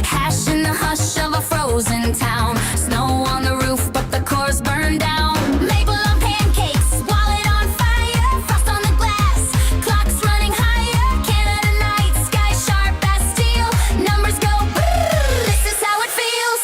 Hash in the hush of a frozen town. Snow on the roof, but the cores burn down. Maple on pancakes, wallet on fire. Frost on the glass, clocks running higher. Canada night, sky sharp as steel. Numbers go brrrr, this is how it feels.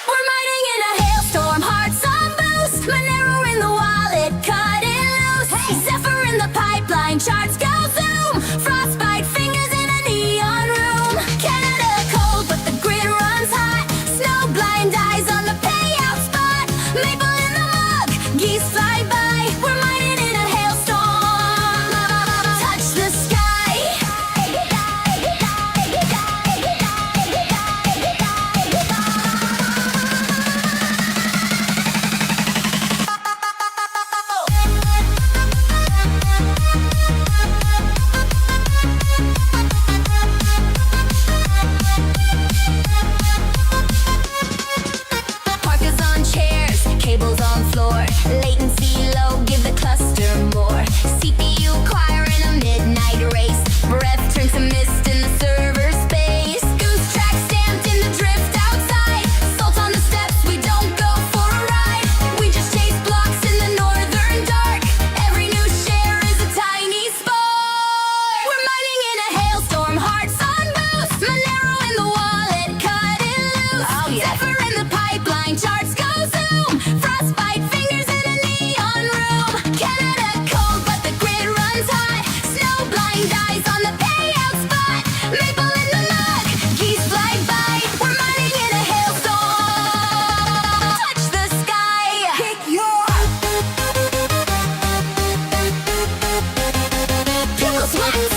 We're mining in a hailstorm, hearts on boost. Monero in the wallet, cutting loose. Zephyr in the pipeline, charts go zoom. Frostbite fingers in a neon room. Canada cold, but the grid runs hot. Snow blind eyes on the payout spot. Maple in the mug, geese fly by. We're mining in a hailstorm. Touch the sky. Parkers on chairs, cables on floor. Latency low, give the cluster more. CPU choir in a midnight race. Breath turns to mist in the server space. Goose track stamped in the drift outside. Salt on the steps, we don't go for a ride. We just chase blocks in the northern dark. Every new share is a tiny spark. We're mining in a hailstorm, hearts on boost. Monero in the wallet, cutting loose. Zephyr in the pipeline, charts go zoom. Frostbite fingers in a neon room. Canada cold, but the grid runs hot. Snow blind eyes on the payout spot. Maple in the mug, geese fly by. We're mining in a hailstorm. Touch the sky. Kick your pickle sweats.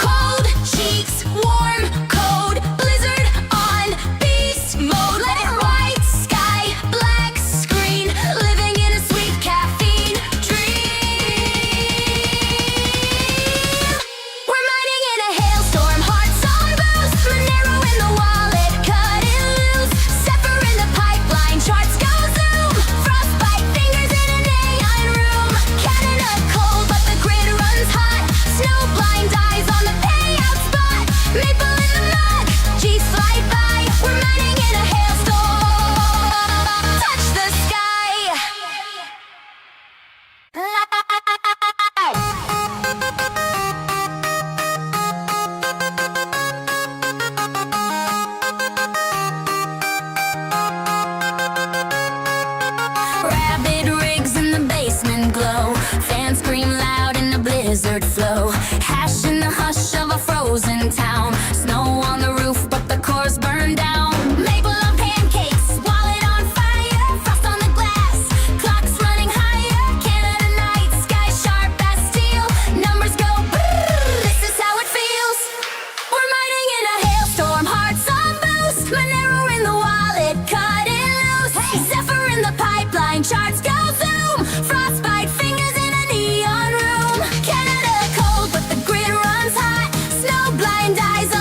Cold cheeks, warm code, blizzard on beast mode. Let it white sky, black screen, living in a sweet caffeine dream. We're mining in a hailstorm, hearts on boost. Monero in the wallet, cutting loose. Zephyr in the pipeline, charts go zoom. Frostbite fingers in a neon room. Canada cold, but the grid runs hot. Snow blind eyes on the payout spot. Maple in the mug, geese fly by. We're mining in a hailstorm. Touch the sky. Rabid rigs in the basement glow. Fans scream loud in the blizzard flow. Hash in the hush of a frozen town. Snow on the roof, but the cores burn down. Maple on pancakes, wallet on fire. Frost on the glass, clocks running higher. Canada night, sky sharp as steel. Numbers go brrrr, this is how it feels. We're mining in a hailstorm, hearts on boost. Monero in the wallet, cutting loose. Zephyr in the pipeline, charts go zoom. Frostbite fingers in a neon room. Canada cold, but the grid runs hot. Snow blind eyes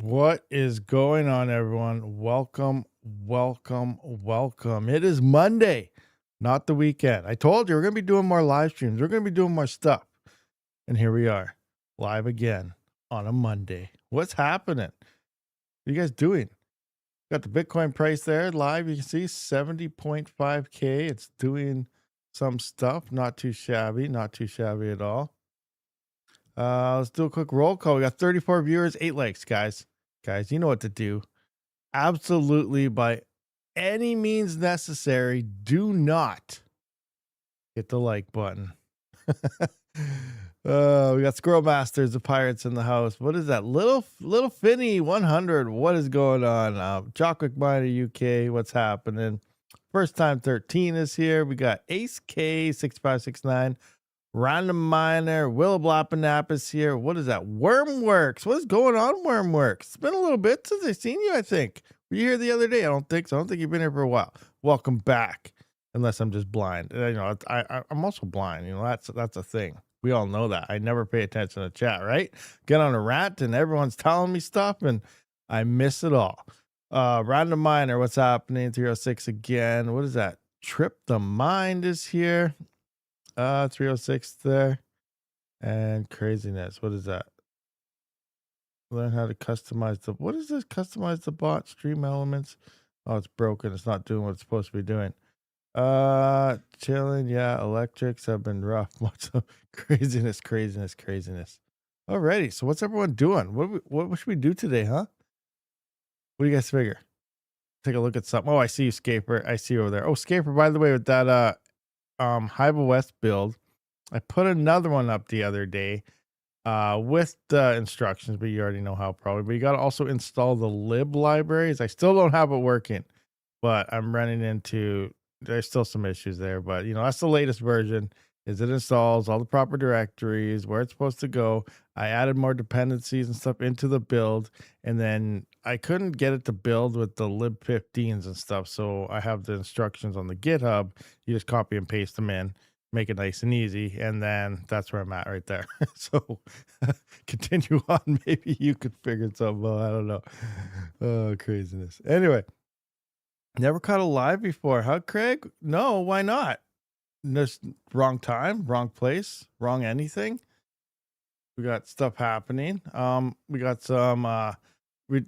What is going on, everyone? Welcome, welcome, welcome. It is Monday, not the weekend. I told you we're going to be doing more live streams. We're going to be doing more stuff. And here we are, live again on a Monday. What's happening? What are you guys doing? Got the Bitcoin price there live. You can see 70.5K. It's doing some stuff. Not too shabby. Not too shabby at all. Let's do a quick roll call. We got 34 viewers, 8 likes, guys. Guys, you know what to do. Absolutely, by any means necessary, do not hit the like button. We got Squirrel Masters, the Pirates in the house. What is that? Little Finny 100. What is going on? Chocolate Miner UK. What's happening? First time 13 is here. We got Ace K 6569. Random Miner, Willowbloppenap is here. What is that? Wormworks. What is going on, Wormworks? It's been a little bit since I've seen you, I think. Were you here the other day? I don't think so. I don't think you've been here for a while. Welcome back. Unless I'm just blind. I'm also blind. That's a thing. We all know that. I never pay attention to chat, right? Get on a rant and everyone's telling me stuff and I miss it all. Random Miner, what's happening? 306 again. What is that? Trip the Mind is here. 306 there. And craziness. What is that? Learn how to customize what is this? Customize the bot, stream elements. Oh, it's broken. It's not doing what it's supposed to be doing. Chilling. Yeah, electrics have been rough. Lots of craziness. Alrighty. So what's everyone doing? What should we do today, huh? What do you guys figure? Take a look at something. Oh, I see you, Scaper. I see you over there. Oh, Scaper, by the way, with that Hive West build, I put another one up the other day with the instructions, but you already know how probably. But you got to also install the lib libraries. I still don't have it working, but I'm running into, there's still some issues there, but that's the latest version. Is it installs all the proper directories where it's supposed to go. I added more dependencies and stuff into the build, and then I couldn't get it to build with the lib15s and stuff. So I have the instructions on the GitHub. You just copy and paste them in, make it nice and easy. And then that's where I'm at right there. So continue on. Maybe you could figure something out. I don't know. Oh, craziness. Anyway, never caught a live before, huh, Craig? No, why not? Just wrong time, wrong place, wrong anything. We got stuff happening. We got some did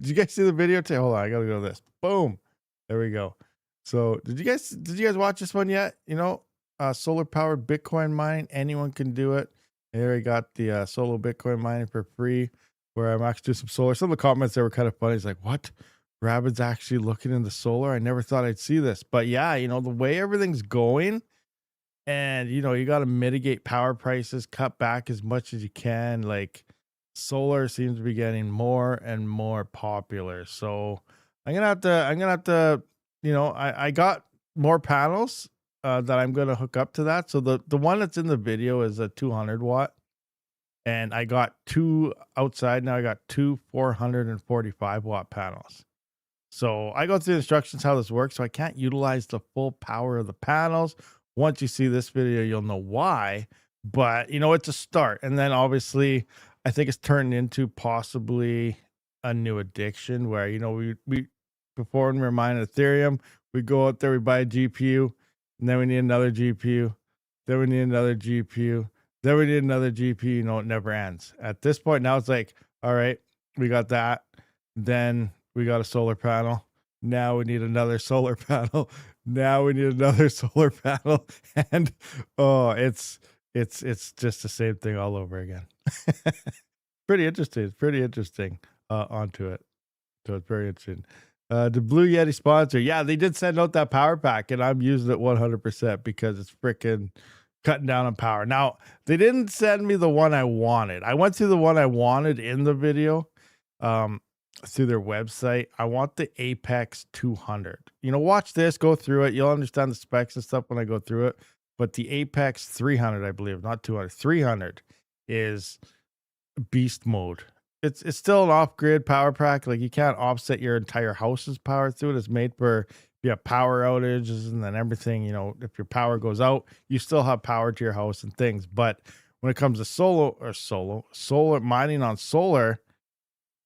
you guys see the video today? Hold on, I gotta go to this. Boom. There we go. So did you guys watch this one yet? Solar powered Bitcoin mining. Anyone can do it. Here I got the solo Bitcoin mining for free, where I'm actually doing some solar. Some of the comments there were kind of funny. It's like, what? Rabid's actually looking into solar. I never thought I'd see this, but yeah, the way everything's going, and you got to mitigate power prices, cut back as much as you can. Like solar seems to be getting more and more popular. So I'm gonna have to, I got more panels that I'm gonna hook up to that. So the one that's in the video is a 200 watt, and I got two outside. Now I got two 445 watt panels. So I go through the instructions how this works. So I can't utilize the full power of the panels. Once you see this video, you'll know why. But it's a start. And then obviously, I think it's turned into possibly a new addiction where we before when we were mining Ethereum, we go out there, we buy a GPU, and then we need another GPU, then we need another GPU, then we need another GPU. It never ends. At this point now, it's like, all right, we got that. Then we got a solar panel. Now we need another solar panel. Now we need another solar panel. And it's just the same thing all over again. Pretty interesting. It's pretty interesting onto it. So it's very interesting. The Blue Yeti sponsor. Yeah, they did send out that power pack, and I'm using it 100% because it's freaking cutting down on power. Now, they didn't send me the one I wanted. I went through the one I wanted in the video. Through their website. I want the Apex 200. Watch this, go through it. You'll understand the specs and stuff when I go through it. But the Apex 300, I believe, not 200, 300 is beast mode. It's still an off-grid power pack. Like you can't offset your entire house's power through it. It's made for you have power outages and then everything. If your power goes out, you still have power to your house and things. But when it comes to solar mining on solar,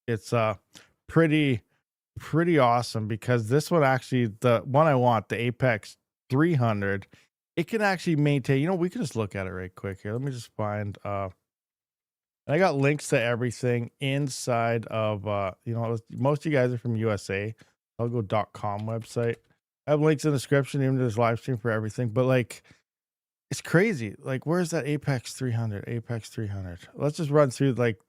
It's pretty pretty awesome because this one actually, the one I want, the Apex 300, it can actually maintain, we can just look at it right quick here. Let me just find I got links to everything inside of most of you guys are from USA. I'll go .com website. I have links in the description, even to this live stream for everything. But like, it's crazy. Like, where's that Apex 300? Apex 300. Let's just run through like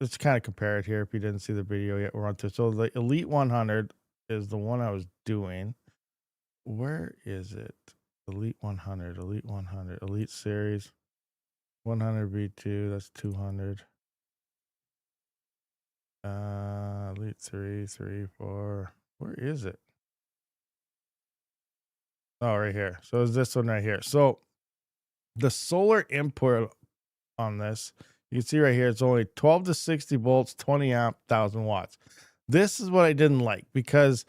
let's kind of compare it here. If you didn't see the video yet, we'll run through. So the Elite 100 is the one I was doing. Where is it? Elite 100, Elite 100, Elite Series 100 V2. That's 200. Elite 3, 3, 4. Where is it? Oh, right here. So it's this one right here. So the solar input on this, you can see right here, it's only 12 to 60 volts, 20 amp, 1000 watts. This is what I didn't like because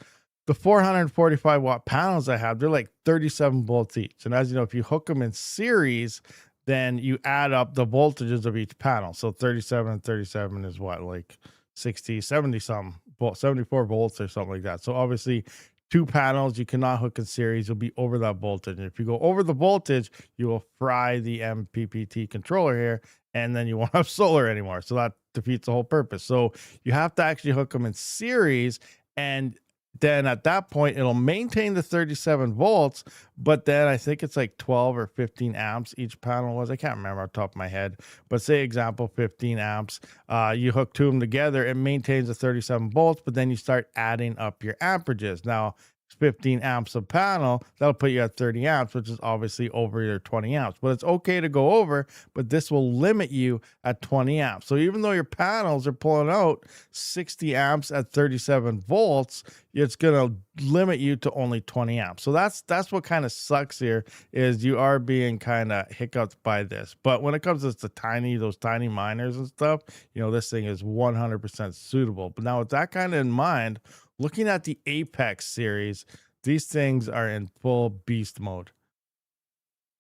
the 445 watt panels I have, they're like 37 volts each. And as you know, if you hook them in series, then you add up the voltages of each panel. So 37 and 37 is what, like 60, 70 some volts, 74 volts or something like that. So obviously 2 panels, you cannot hook in series. You'll be over that voltage. And if you go over the voltage, you will fry the MPPT controller here, and then you won't have solar anymore. So that defeats the whole purpose. So you have to actually hook them in series, and then at that point, it'll maintain the 37 volts, but then I think it's like 12 or 15 amps each panel was. I can't remember off the top of my head, but say example, 15 amps. You hook 2 of them together, it maintains the 37 volts, but then you start adding up your amperages. Now, 15 amps a panel, that'll put you at 30 amps, which is obviously over your 20 amps. But it's okay to go over, but this will limit you at 20 amps. So even though your panels are pulling out 60 amps at 37 volts, it's going to limit you to only 20 amps. So that's what kind of sucks here, is you are being kind of hiccuped by this. But when it comes to those tiny miners and stuff, this thing is 100% suitable. But now with that kind of in mind, looking at the Apex series, these things are in full beast mode.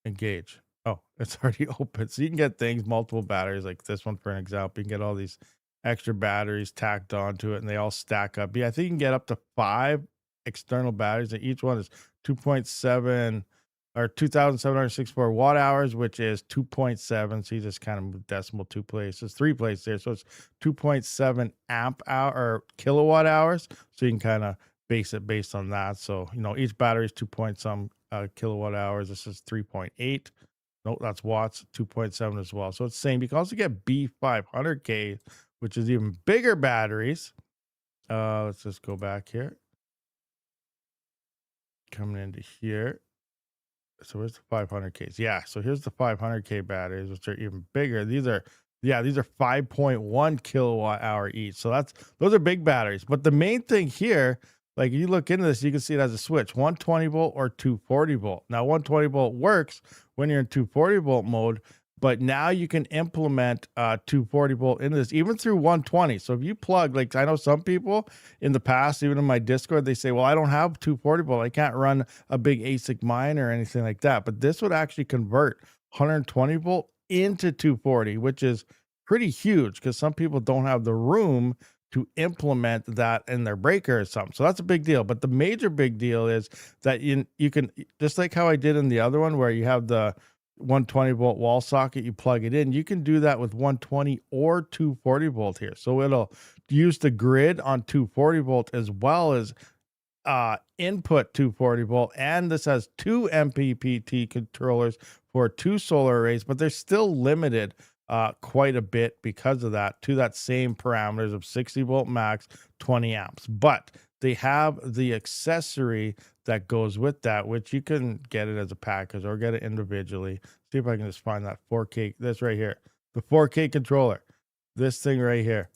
Engage. Oh, it's already open. So you can get things, multiple batteries like this one, for an example. You can get all these extra batteries tacked onto it, and they all stack up. Yeah, I think you can get up to 5 external batteries, and each one is 2.7 or 2,764 watt hours, which is 2.7. So you just kind of move decimal 2 places, 3 places there. So it's 2.7 amp hour or kilowatt hours. So you can kind of base it based on that. So, each battery is 2 point some kilowatt hours. This is 3.8. No, that's watts, 2.7 as well. So it's the same. You can also get B500K, which is even bigger batteries. Let's just go back here. Coming into here. So where's the 500Ks? Yeah, so here's the 500K batteries, which are even bigger. These are 5.1 kilowatt hour each. So those are big batteries. But the main thing here, like you look into this, you can see it has a switch, 120 volt or 240 volt. Now 120 volt works when you're in 240 volt mode, but now you can implement 240 volt into this, even through 120. So if you plug, like I know some people in the past, even in my Discord, they say, well, I don't have 240 volt. I can't run a big ASIC mine or anything like that. But this would actually convert 120 volt into 240, which is pretty huge because some people don't have the room to implement that in their breaker or something. So that's a big deal. But the major big deal is that you can, just like how I did in the other one where you have the 120 volt wall socket, you plug it in, you can do that with 120 or 240 volt here. So it'll use the grid on 240 volt as well as input 240 volt. And this has 2 MPPT controllers for 2 solar arrays, but they're still limited quite a bit because of that to that same parameters of 60 volt max, 20 amps. But they have the accessory that goes with that, which you can get it as a package or get it individually. See if I can just find that 4K, this right here, the 4K controller, this thing right here.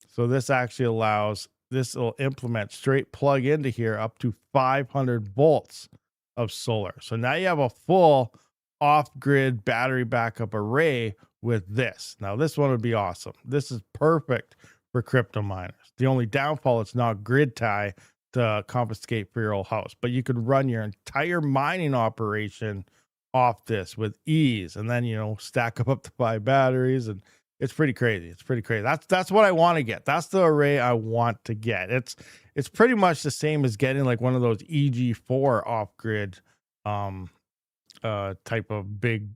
So this actually allows, this will implement straight plug into here up to 500 volts of solar. So now you have a full off-grid battery backup array with this. Now this one would be awesome. This is perfect for crypto miners. The only downfall, it's not grid tie to confiscate for your old house, but you could run your entire mining operation off this with ease, and then stack up to 5 batteries and It's pretty crazy. It's pretty crazy. That's what I want to get. That's the array I want to get. It's pretty much the same as getting like one of those EG4 off grid type of big,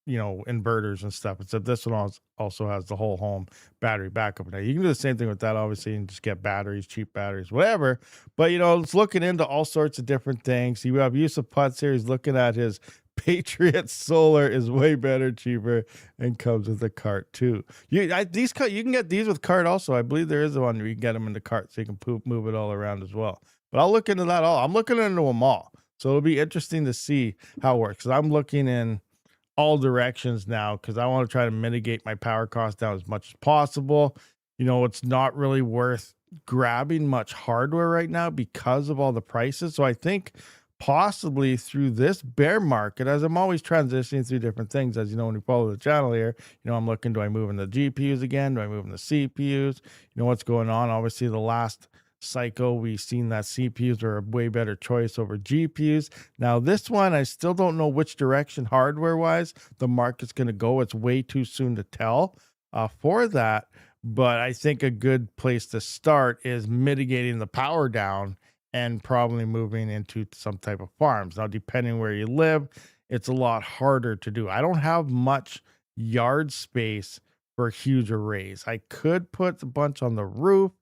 inverters and stuff. Except this one also has the whole home battery backup. Now you can do the same thing with that, obviously, and just get batteries, cheap batteries, whatever. But it's looking into all sorts of different things. You have Yusuf Putz here. He's looking at his Patriot Solar is way better, cheaper, and comes with a cart too. You can get these with cart also. I believe there is one where you can get them in the cart so you can move it all around as well. But I'll look into that all. I'm looking into them all. So it'll be interesting to see how it works. 'Cause I'm looking in all directions now because I want to try to mitigate my power costs down as much as possible. It's not really worth grabbing much hardware right now because of all the prices. So I think possibly through this bear market, as I'm always transitioning through different things, as you know, when you follow the channel here, I'm looking, do I move in the GPUs again? Do I move in the CPUs? What's going on? Obviously, the last cycle, we've seen that CPUs are a way better choice over GPUs. Now, this one, I still don't know which direction hardware-wise the market's going to go. It's way too soon to tell for that. But I think a good place to start is mitigating the power down and probably moving into some type of farms. Now, depending where you live, it's a lot harder to do. I don't have much yard space for huge arrays. I could put a bunch on the roof,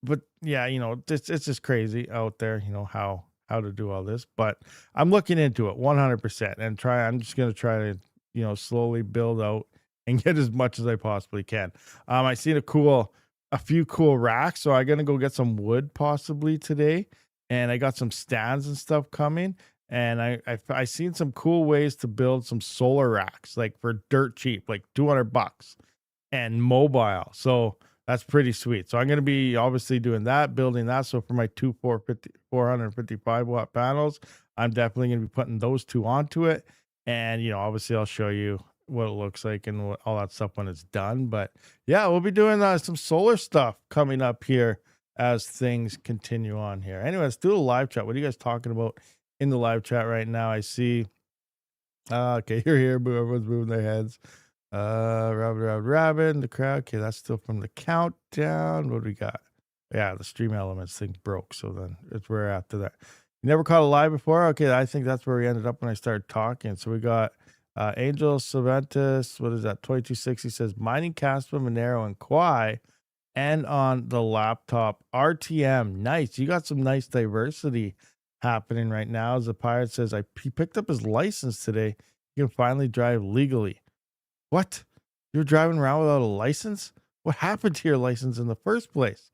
but yeah, it's just crazy out there, how to do all this. But I'm looking into it 100% and I'm just going to try to, slowly build out and get as much as I possibly can. I seen a few cool racks, so I'm going to go get some wood possibly today. And I got some stands and stuff coming. And I seen some cool ways to build some solar racks, like for dirt cheap, like $200 and mobile. So that's pretty sweet. So I'm going to be obviously doing that, building that. So for my 455 watt panels, I'm definitely going to be putting those two onto it. And, obviously I'll show you what it looks like and all that stuff when it's done. But yeah, we'll be doing some solar stuff coming up here as things continue on here. Anyway, let's do a live chat. What are you guys talking about in the live chat right now? I see. Okay, you're here. Everyone's moving their heads. Rabid in the crowd. Okay, that's still from the countdown. What do we got? Yeah, the stream elements thing broke. So then it's where after that. You never caught a live before? Okay, I think that's where we ended up when I started talking. So we got Angel Savantis. What is that? 2260 says mining Kaspa, Monero, and Quai. And on the laptop, RTM. Nice. You got some nice diversity happening right now. As the pirate says, he picked up his license today. He can finally drive legally. What? You're driving around without a license? What happened to your license in the first place?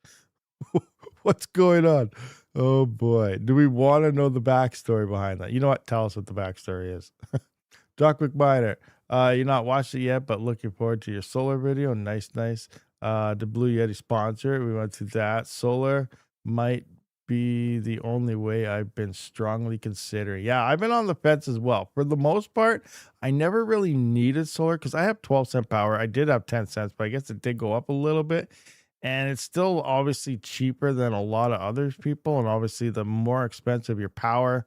What's going on? Oh boy. Do we want to know the backstory behind that? You know what? Tell us what the backstory is. Doc McMiner. You're not watched it yet, but looking forward to your solar video. Nice. The Blue Yeti sponsor. We went to that. Solar might be the only way I've been strongly considering. Yeah, I've been on the fence as well. For the most part, I never really needed solar because I have 12-cent power. I did have 10 cents, but I guess it did go up a little bit. And it's still obviously cheaper than a lot of other people. And obviously, the more expensive your power,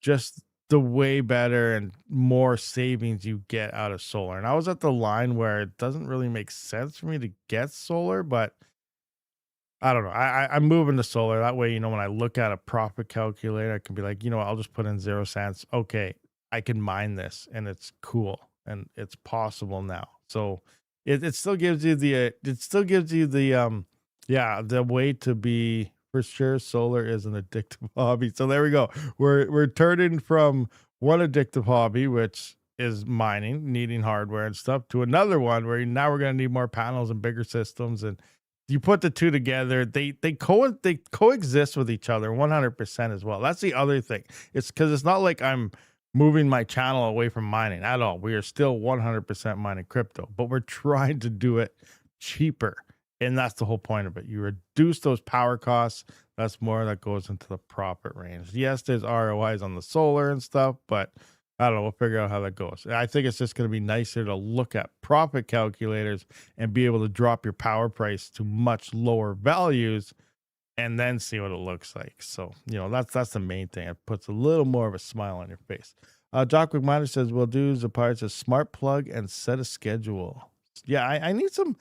just the way better and more savings you get out of solar. And I was at the line where it doesn't really make sense for me to get solar, but I don't know. I'm moving to solar. That way, when I look at a profit calculator, I can be like, I'll just put in 0 cents. Okay, I can mine this and it's cool and it's possible now. So it still gives you the the way to be. For sure, solar is an addictive hobby. So there we go. We're turning from one addictive hobby, which is mining, needing hardware and stuff, to another one where now we're going to need more panels and bigger systems. And you put the two together, they coexist with each other 100% as well. That's the other thing. It's because it's not like I'm moving my channel away from mining at all. We are still 100% mining crypto, but we're trying to do it cheaper. And that's the whole point of it. You reduce those power costs. That's more that goes into the profit range. Yes, there's ROIs on the solar and stuff, but I don't know. We'll figure out how that goes. I think it's just going to be nicer to look at profit calculators and be able to drop your power price to much lower values and then see what it looks like. So, that's the main thing. It puts a little more of a smile on your face. Jock McMiner says, we'll do Zapar says smart plug and set a schedule. Yeah, I need some.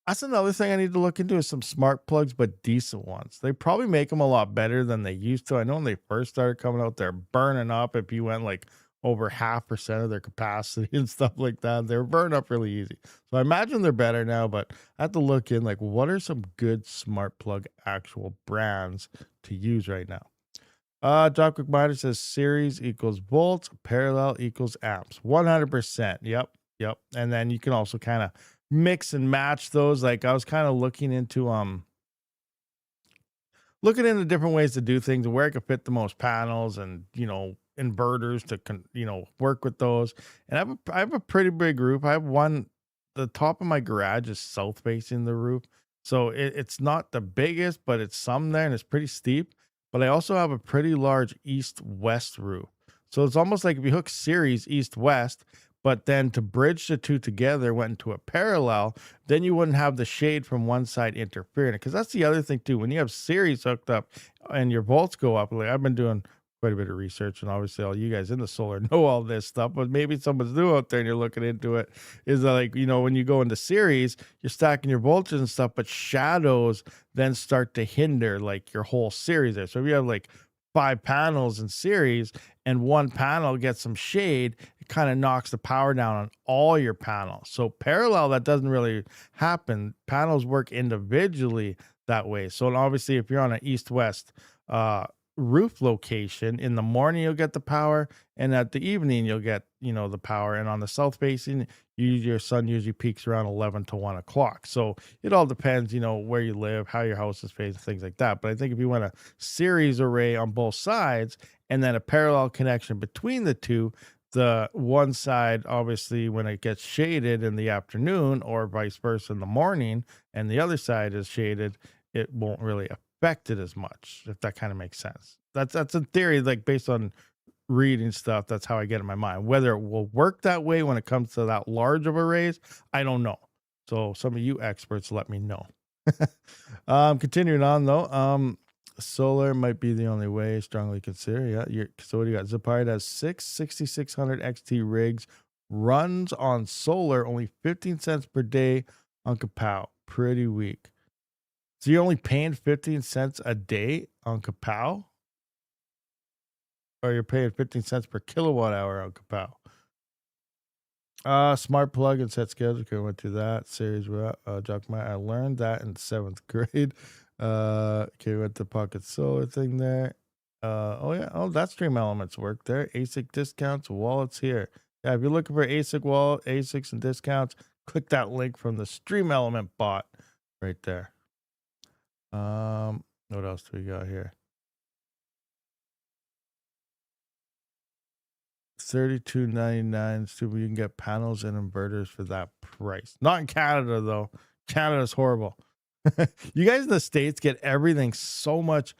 That's another thing I need to look into is some smart plugs, but decent ones. They probably make them a lot better than they used to. I know when they first started coming out, they're burning up. If you went like over 0.5% of their capacity and stuff like that, they're burning up really easy. So I imagine they're better now, but I have to look in like what are some good smart plug actual brands to use right now. Dropkick Miner says series equals volts, parallel equals amps. 100%. Yep. Yep. And then you can also kind of mix and match those. Like I was kind of looking into different ways to do things and where I could fit the most panels and, inverters to, work with those. And I have a pretty big roof. I have one, the top of my garage is south facing the roof. So it's not the biggest, but it's some there and it's pretty steep. But I also have a pretty large east-west roof. So it's almost like if you hook series east-west, but then to bridge the two together went into a parallel, then you wouldn't have the shade from one side interfering. Because that's the other thing too. When you have series hooked up and your volts go up, like I've been doing quite a bit of research, and obviously all you guys in the solar know all this stuff, but maybe someone's new out there and you're looking into it. Is that like, when you go into series, you're stacking your voltage and stuff, but shadows then start to hinder like your whole series there. So if you have like 5 panels in series and one panel gets some shade, it kind of knocks the power down on all your panels. So parallel, that doesn't really happen. Panels work individually that way. So obviously if you're on an east-west roof location, in the morning you'll get the power, and at the evening you'll get the power. And on the south facing, your sun usually peaks around 11 to 1 o'clock. So it all depends where you live, how your house is facing, things like that. But I think if you want a series array on both sides and then a parallel connection between the two, the one side obviously when it gets shaded in the afternoon or vice versa in the morning, and the other side is shaded, it won't really affect it as much, if that kind of makes sense. That's in theory, like based on reading stuff, that's how I get in my mind. Whether it will work that way when it comes to that large of arrays, I don't know. So some of you experts let me know. Continuing on though, solar might be the only way. Strongly consider. Yeah. So what do you got? Zipard has 6 6600 XT rigs, runs on solar, only 15 cents per day on Kapow. Pretty weak. So you're only paying 15 cents a day on Kapow? Or you're paying 15 cents per kilowatt hour on Kapow? Smart plug and set schedule. Okay, went through that. Series I learned that in 7th grade. Okay, went to Pocket Solar thing there. That Stream Elements work there. ASIC discounts, wallets here. Yeah, if you're looking for ASIC wallet, ASICs and discounts, click that link from the Stream Element bot right there. What else do we got here? $32.99. So you can get panels and inverters for that price. Not in Canada though. Canada's horrible. You guys in the States get everything so much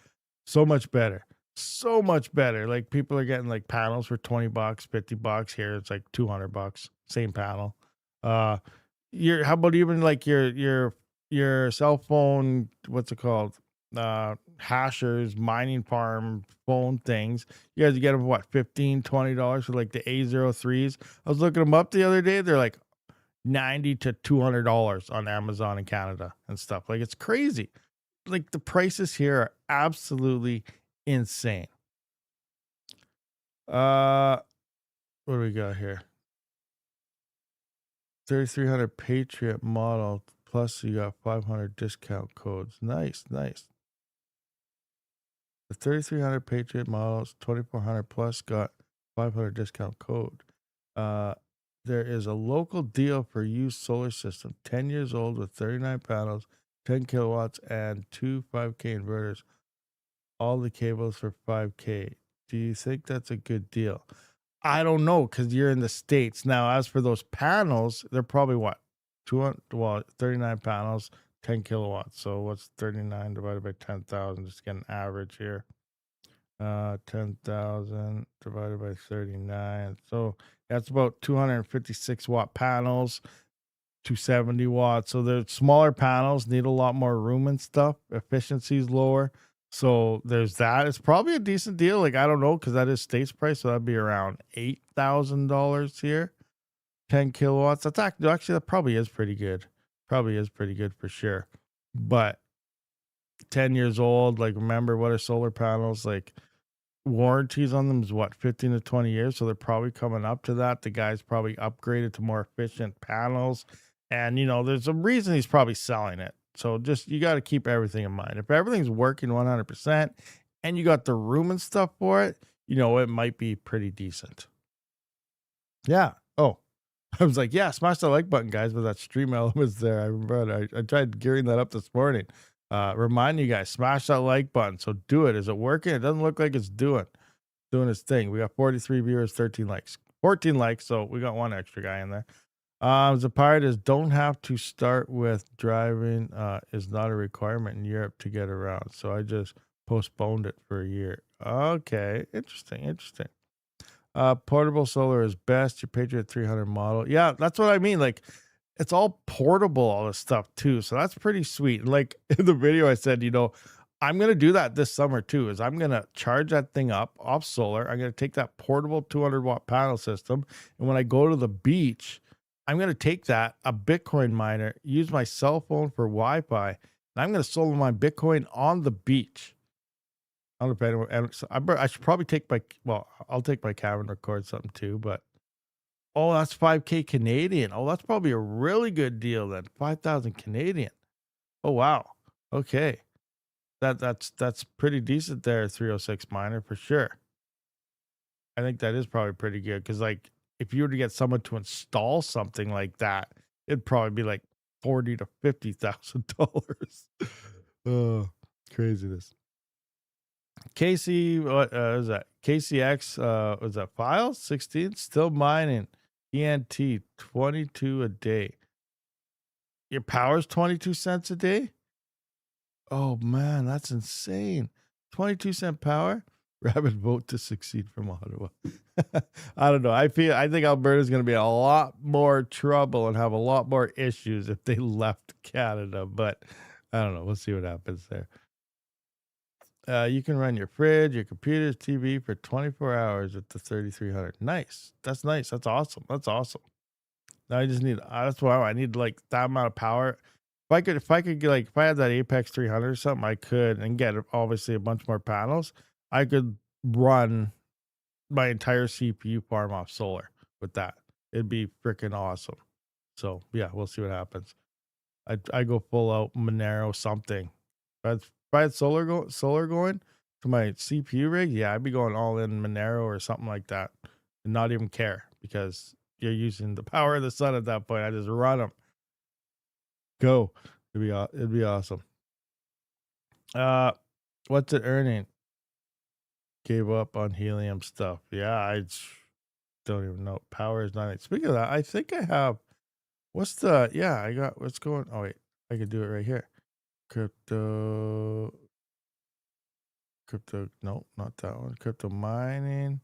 better. So much better. Like people are getting like panels for $20, $50. Here it's like $200. Same panel. How about even like your cell phone, what's it called? Hashers, mining farm phone things. You guys get them for what, $15-$20 for like the A03s. I was looking them up the other day. They're like $90 to $200 on Amazon in Canada and stuff. Like it's crazy. Like the prices here are absolutely insane. What do we got here? 3300 Patriot model, plus you got 500 discount codes. Nice. The 3300 Patriot models, 2400 plus, got 500 discount code. There is a local deal for used solar system, 10 years old with 39 panels, 10 kilowatts, and 2 5K inverters. All the cables for 5K. Do you think that's a good deal? I don't know, because you're in the States. Now, as for those panels, they're probably what? 39 panels, 10 kilowatts. So what's 39 divided by 10,000? Just get an average here. 10,000 divided by 39. So that's about 256 watt panels, 270 watts. So they're smaller panels, need a lot more room and stuff. Efficiency is lower. So there's that. It's probably a decent deal. Like, I don't know, because that is States price. So that'd be around $8,000 here. 10 kilowatts. That's actually that probably is pretty good. Probably is pretty good for sure. But 10 years old, like, remember, what are solar panels like? Warranties on them is what, 15 to 20 years, so they're probably coming up to that. The guy's probably upgraded to more efficient panels, and there's a reason he's probably selling it. So just, you got to keep everything in mind. If everything's working 100% and you got the room and stuff for it, it might be pretty decent. Yeah. Oh, I was like, yeah, smash the like button, guys, with that stream elements there. I remember I tried gearing that up this morning. Remind you guys, smash that like button. So do it. Is it working? It doesn't look like it's doing its thing. We got 43 viewers, 13 likes, 14 likes. So we got one extra guy in there. The part is, don't have to start with driving is not a requirement in Europe to get around. So I just postponed it for a year. Okay. Interesting. Portable solar is best. Your Patriot 300 model. Yeah, that's what I mean. Like, it's all portable, all this stuff too. So that's pretty sweet. Like in the video, I said, I'm going to do that this summer too, is I'm going to charge that thing up off solar. I'm going to take that portable 200-watt panel system. And when I go to the beach, I'm going to take that, a Bitcoin miner, use my cell phone for Wi-Fi, and I'm going to solar my Bitcoin on the beach. I don't know if anyone, I should probably I'll take my camera and record something too, but oh, that's 5K Canadian. Oh, that's probably a really good deal then. 5,000 Canadian. Oh, wow. Okay. That's pretty decent there, 306 miner for sure. I think that is probably pretty good, because like, if you were to get someone to install something like that, it'd probably be like $40,000 to $50,000. Oh, craziness. Casey, what is that? KCX, was that files 16? Still mining. ENT 22 a day. Your power's 22 cents a day? Oh man, that's insane. 22-cent power? Rabid vote to succeed from Ottawa. I don't know. I think Alberta's going to be a lot more trouble and have a lot more issues if they left Canada, but I don't know. We'll see what happens there. You can run your fridge, your computers, TV for 24 hours with the 3300. Nice. That's nice. That's awesome. Now I just need, that's why I need like that amount of power. If I could get like, if I had that Apex 300 or something, I could, and get obviously a bunch more panels, I could run my entire CPU farm off solar with that. It'd be freaking awesome. So yeah, we'll see what happens. I go full out Monero something. If I had solar going to my CPU rig, yeah, I'd be going all in Monero or something like that, and not even care, because you're using the power of the sun at that point. I just run them. Go. It'd be awesome. What's it earning? Gave up on helium stuff. Yeah, I don't even know. Power is not. Speaking of that, I think I have. What's going? Oh wait, I could do it right here. Crypto. No, not that one. Crypto mining.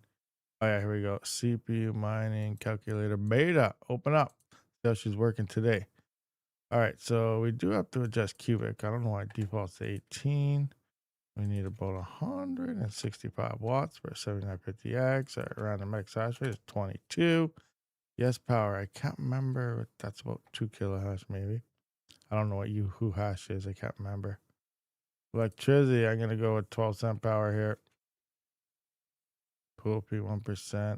Oh yeah, here we go. CPU mining calculator beta. Open up. See how she's working today. All right, so we do have to adjust cubic. I don't know why it defaults to 18. We need about 165 watts for 7950X. Our random X hash rate is 22. Yes, power. I can't remember. That's about 2 kilohash maybe. I don't know what who hash is. I can't remember. Electricity, I'm going to go with 12-cent power here. Pool P 1%.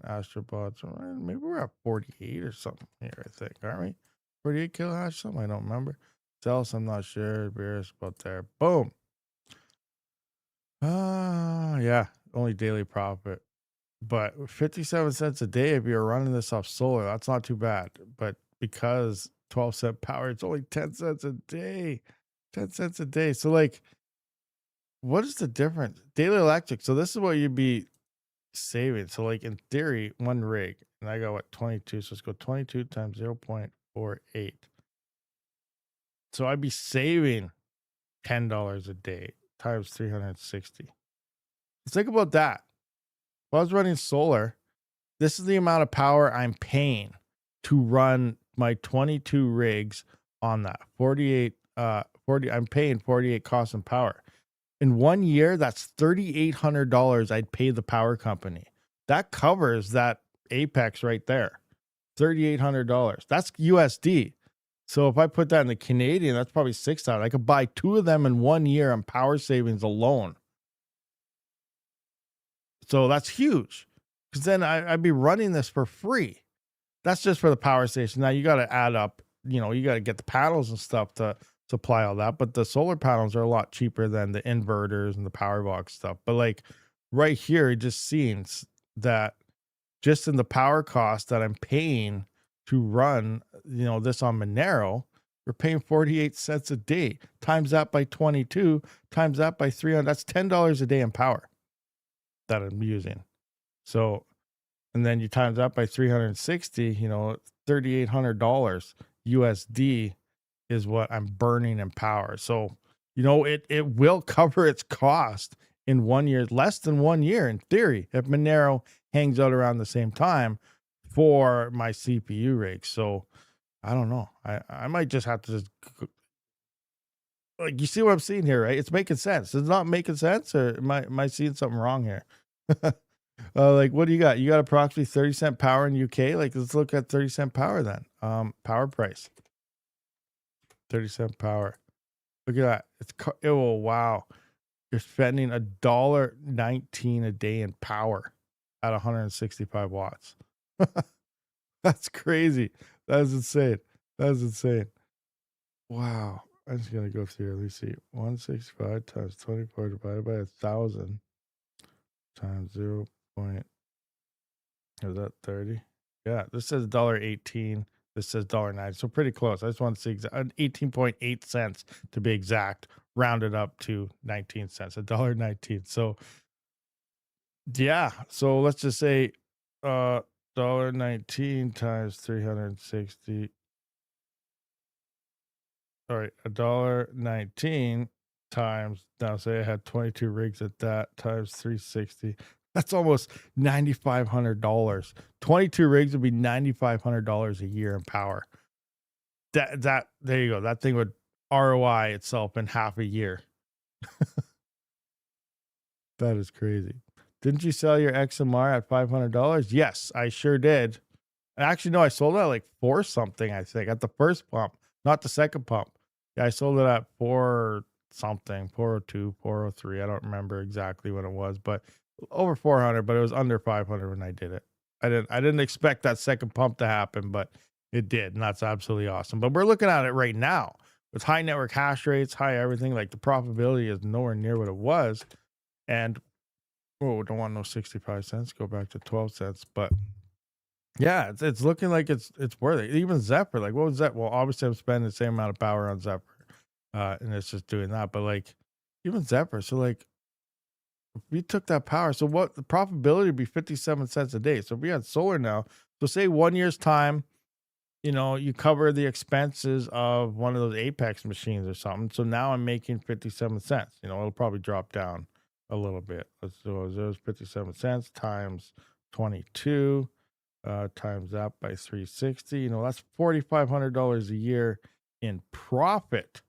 Astrobots. Maybe we're at 48 or something here, I think. Aren't we? 48 kilohash, something I don't remember. Cells, I'm not sure. Beer's about there. Boom. Yeah, only daily profit. But 57 cents a day, if you're running this off solar, that's not too bad. But because 12-cent power, it's only 10 cents a day. 10 cents a day. So like, what is the difference? Daily electric. So this is what you'd be saving. So like in theory, one rig, and I got what, 22. So let's go 22 times 0.48. So I'd be saving $10 a day times 360. Let's think about that. If I was running solar, this is the amount of power I'm paying to run my 22 rigs on that. 40, I'm paying 48 cost and power. In 1 year, that's $3,800 I'd pay the power company. That covers that Apex right there. $3,800. That's USD. So if I put that in the Canadian, that's probably $6,000. I could buy 2 of them in 1 year on power savings alone. So that's huge, because then I'd be running this for free. That's just for the power station. Now you got to add up, you got to get the panels and stuff to supply all that. But the solar panels are a lot cheaper than the inverters and the power box stuff. But like right here, it just seems that just in the power cost that I'm paying to run, this on Monero, we're paying 48 cents a day. Times that by 22, times that by 300. That's $10 a day in power that I'm using. So, and then you times that by 360, $3,800 USD is what I'm burning in power. So, it will cover its cost in 1 year, less than 1 year in theory, if Monero hangs out around the same time for my CPU rig. So I don't know. I might just have to like, you see what I'm seeing here, right? It's making sense. Is it not making sense, or am I seeing something wrong here? Like, what do you got? You got approximately 30-cent power in UK. Like, let's look at 30-cent power then. Power price. 30-cent power. Look at that. Oh, wow. You're spending $1.19 a day in power at 165 watts. That's crazy. That is insane. That is insane. Wow. I'm just going to go through. Let me see. 165 times 24 divided by 1,000 times 0. Is that 30? Yeah, this says $1.18. This says $1.09. So pretty close. I just want to see 18.8 cents to be exact, rounded up to 19 cents, $1.19. So yeah, so let's just say $1.19 times 360. Sorry, $1.19 times, now say I had 22 rigs at that, times 360. That's almost $9,500. 22 rigs would be $9,500 a year in power. That there you go. That thing would ROI itself in half a year. That is crazy. Didn't you sell your XMR at $500? Yes, I sure did. Actually, no, I sold it at like 4 something, I think, at the first pump, not the second pump. Yeah, I sold it at 4 something, 402, 403. I don't remember exactly what it was, but over 400, but it was under 500 when I did it. I didn't expect that second pump to happen, but it did, and that's absolutely awesome. But we're looking at it right now with high network hash rates, high everything. Like, the profitability is nowhere near what it was. And don't want no 65 cents. Go back to 12 cents. But yeah, it's looking like it's worth it. Even Zephyr, like, what was that? Well, obviously I'm spending the same amount of power on Zephyr, and it's just doing that. But like, even Zephyr, so like, if we took that power, so what the profitability would be 57 cents a day. So if we had solar now, so say 1 year's time, you cover the expenses of one of those Apex machines or something. So now I'm making 57 cents. It'll probably drop down a little bit. So there's 57 cents times 22, times that by 360. That's $4,500 a year in profit.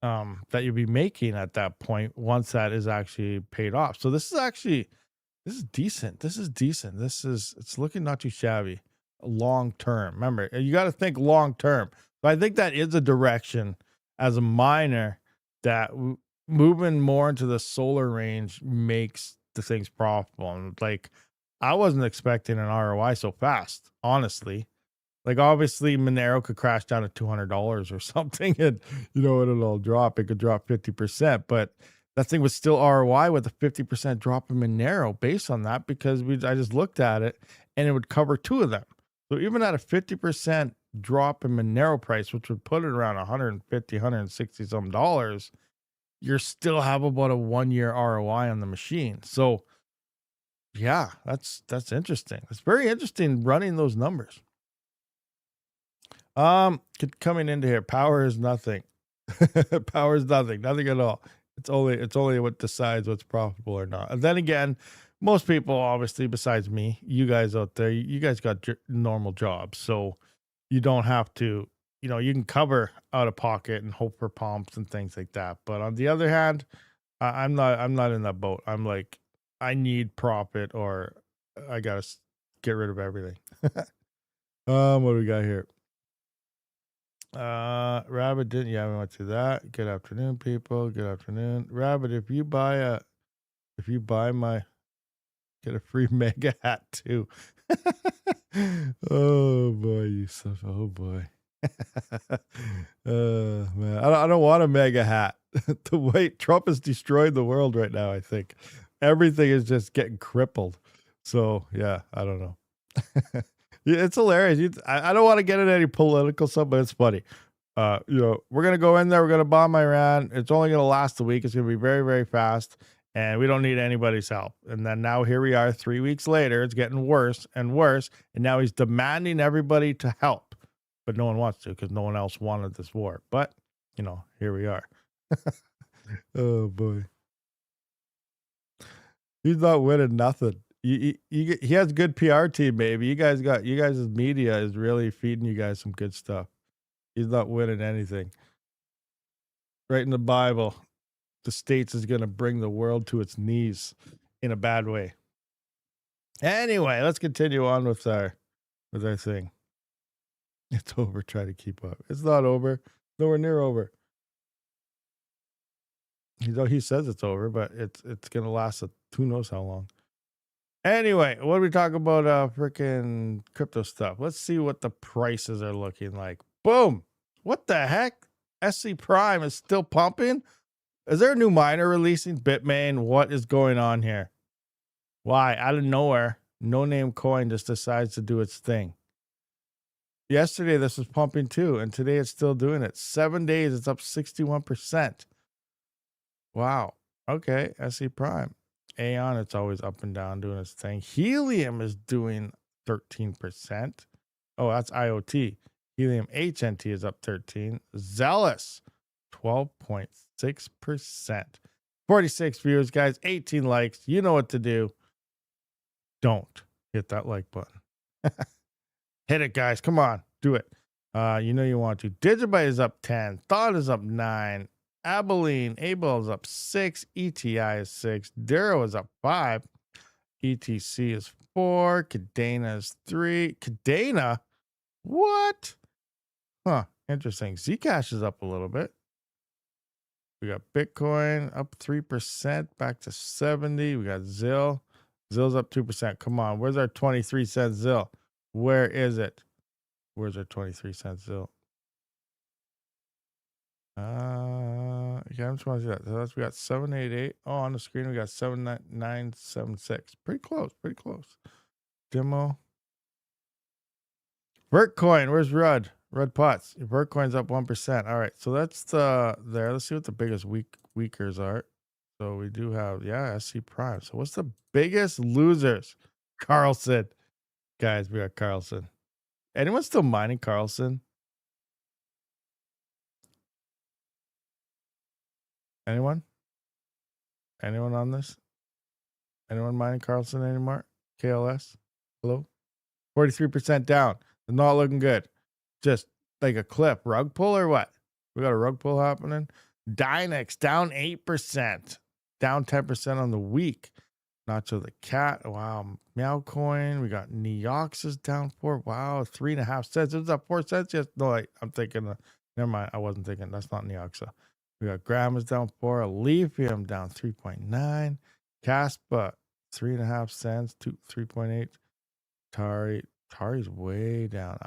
That you'll be making at that point once that is actually paid off. So this is decent. It's looking not too shabby long term. Remember, you got to think long term. So I think that is a direction as a miner that moving more into the solar range makes the things profitable. And like, I wasn't expecting an ROI so fast, honestly. Like, obviously Monero could crash down to $200 or something, and it'll all drop. It could drop 50%, but that thing was still ROI with a 50% drop in Monero based on that, because I just looked at it and it would cover 2 of them. So even at a 50% drop in Monero price, which would put it around 150, 160 some dollars, you still have about a 1 year ROI on the machine. So yeah, that's interesting. It's very interesting running those numbers. Coming into here, power is nothing. Power is nothing at all. It's only what decides what's profitable or not. And then again, most people, obviously, besides me, you guys out there, you guys got normal jobs, so you don't have to, you can cover out of pocket and hope for pumps and things like that. But on the other hand, I'm not in that boat. I'm like, I need profit, or I gotta get rid of everything. What do we got here? Rabid didn't. Yeah, we went through that. Good afternoon, people. Good afternoon, Rabid. If you buy my, get a free mega hat too. Oh boy, you son. Oh boy. Man, I don't want a mega hat. The way Trump has destroyed the world right now, I think everything is just getting crippled. So yeah, I don't know. Yeah, it's hilarious. I don't want to get into any political stuff, but it's funny. We're gonna go in there. We're gonna bomb Iran. It's only gonna last a week. It's gonna be very, very fast, and we don't need anybody's help. And then now here we are, 3 weeks later. It's getting worse and worse, and now he's demanding everybody to help, but no one wants to because no one else wanted this war. But here we are. Oh boy, he's not winning nothing. He has good PR team, maybe. You guys' media is really feeding you guys some good stuff. He's not winning anything. Right in the Bible, the States is going to bring the world to its knees in a bad way. Anyway, let's continue on with our thing. It's over. Try to keep up. It's not over. Nowhere near over. He says it's over, but it's going to last who knows how long. Anyway, what do we talk about? Freaking crypto stuff. Let's see what the prices are looking like. Boom. What the heck? SC Prime is still pumping? Is there a new miner releasing? Bitmain, what is going on here? Why? Out of nowhere, no name coin just decides to do its thing. Yesterday, this was pumping too, and today it's still doing it. 7 days, it's up 61%. Wow. Okay, SC Prime. Aeon, it's always up and down doing its thing. Helium is doing 13%. Oh, that's IoT. Helium HNT is up 13. Zealous, 12.6%. 46 viewers, guys, 18 likes. You know what to do. Don't hit that like button. Hit it, guys. Come on, do it. You want to. Digibyte is up 10. Thought is up 9. Abilene, Able is up 6. ETI is 6. Duro is up 5. ETC is 4. Cadena is 3. Cadena? What? Huh. Interesting. Zcash is up a little bit. We got Bitcoin up 3%, back to 70. We got Zill. Zill's up 2%. Come on. Where's our 23 cent Zill? Where is it? Where's our 23 cent Zill? Yeah, I just want to see that. So we got 788. Oh, on the screen we got 79976. Pretty close. Pretty close. Demo. Vertcoin. Where's Rudd? Rudd Potts. Vertcoin's up 1%. All right. So that's there. Let's see what the biggest weakers are. So we do have, SC Prime. So what's the biggest losers? Carlson. Guys, we got Carlson. Anyone still mining Carlson? Anyone? Anyone on this? Anyone mining Carlson anymore? KLS? Hello? 43% down. It's not looking good. Just like a cliff. Rug pull or what? We got a rug pull happening. Dynex down 8%. Down 10% on the week. Nacho the Cat. Wow. Meowcoin. We got Neox is down 4. Wow. 3.5 cents. It was up 4 cents. Yes. No, I'm thinking. Never mind. I wasn't thinking. That's not Neoxa. We got Grandma's down 4. Lithium down 3.9. Kaspa 3.5 cents. 3.8. Tari's way down.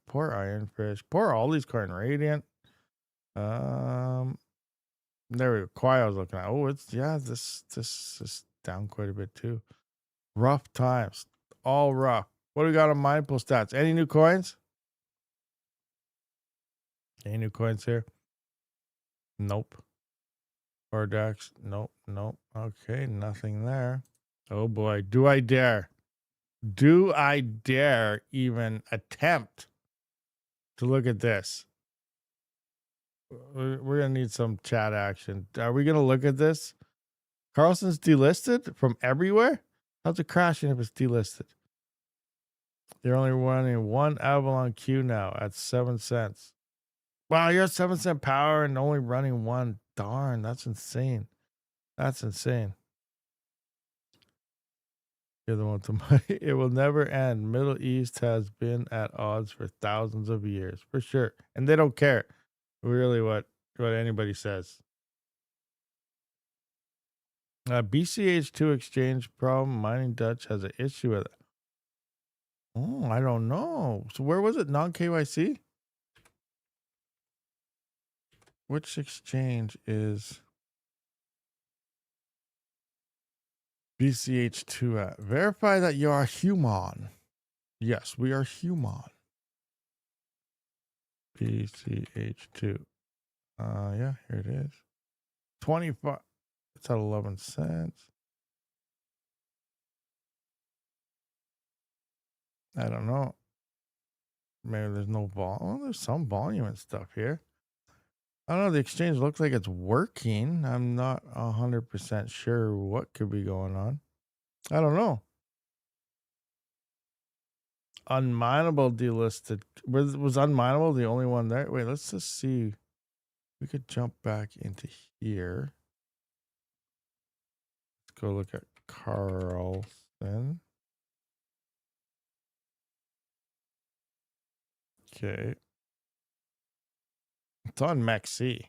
Poor Ironfish. Poor all these coin Radiant. There we go. Quiet I was looking at. Oh, this is down quite a bit too. Rough times. All rough. What do we got on Mindful stats? Any new coins? Any new coins here? Nope. Ordax? Nope. Okay, nothing there. Oh boy. Do I dare? Do I dare even attempt to look at this? We're going to need some chat action. Are we going to look at this? Carlson's delisted from everywhere? How's it crashing if it's delisted? They're only running one Avalon Q now at 7 cents. Wow, you're at 7 cent power and only running one. Darn, that's insane. That's insane. You're the one to money. It will never end. Middle East has been at odds for thousands of years, for sure. And they don't care really what anybody says. BCH2 exchange problem. Mining Dutch has an issue with it. Oh, I don't know. So where was it? Non-KYC? Which exchange is BCH2 at? Verify that you are human. Yes, we are human. BCH2. Yeah, here it is. 25. It's at 11 cents. I don't know. Maybe there's no volume. Oh, there's some volume and stuff here. I don't know. The exchange looks like it's working. I'm not 100% sure what could be going on. I don't know. Unminable delisted. Was unminable the only one there? Wait, let's just see. We could jump back into here. Let's go look at Carlson. Okay. It's on Maxi.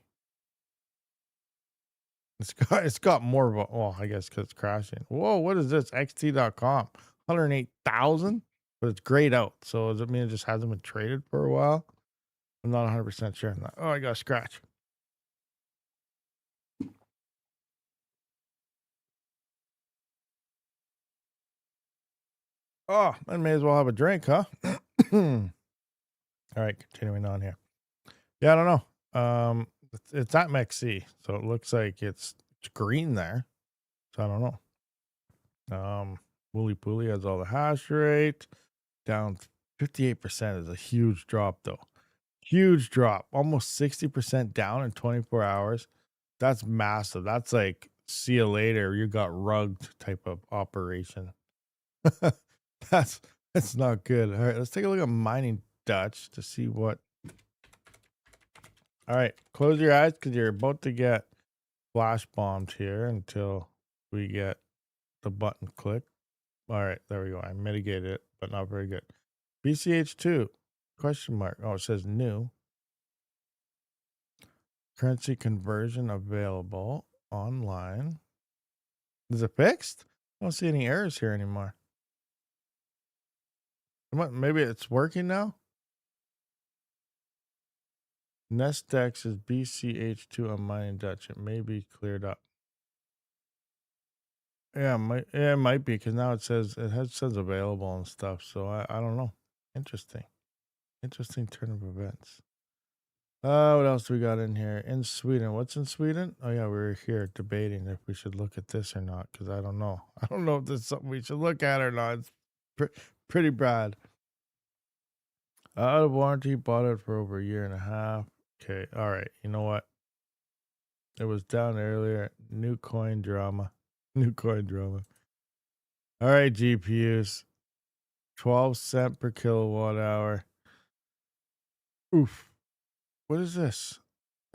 It's got more of a, well, I guess because it's crashing. Whoa, what is this? XT.com. 108,000? But it's grayed out. So does it mean it just hasn't been traded for a while? I'm not 100% sure on that. Oh, I got a scratch. Oh, I may as well have a drink, huh? All right, continuing on here. Yeah, I don't know. It's at Maxi, so it looks like it's green there. So I don't know. Wooly Pooly has all the hash rate. Down 58% is a huge drop, though. Huge drop. Almost 60% down in 24 hours. That's massive. That's like, see you later. You got rugged type of operation. That's not good. All right, let's take a look at Mining Dutch to see what. All right, close your eyes because you're about to get flash bombed here until we get the button clicked. All right, there we go. I mitigated it, but not very good. BCH2, question mark. Oh, it says new. Currency conversion available online. Is it fixed? I don't see any errors here anymore. Maybe it's working now? Nestex is BCH2 on Mining Dutch. It may be cleared up. Yeah, it might be because now it says available and stuff. So I don't know. Interesting turn of events. What else do we got in here? In Sweden. What's in Sweden? Oh yeah, we were here debating if we should look at this or not because I don't know. I don't know if this is something we should look at or not. It's pretty bad. Out of warranty, bought it for over a year and a half. Okay, all right. You know what? It was down earlier. New coin drama. All right, GPUs. 12 cents per kilowatt hour. Oof. What is this?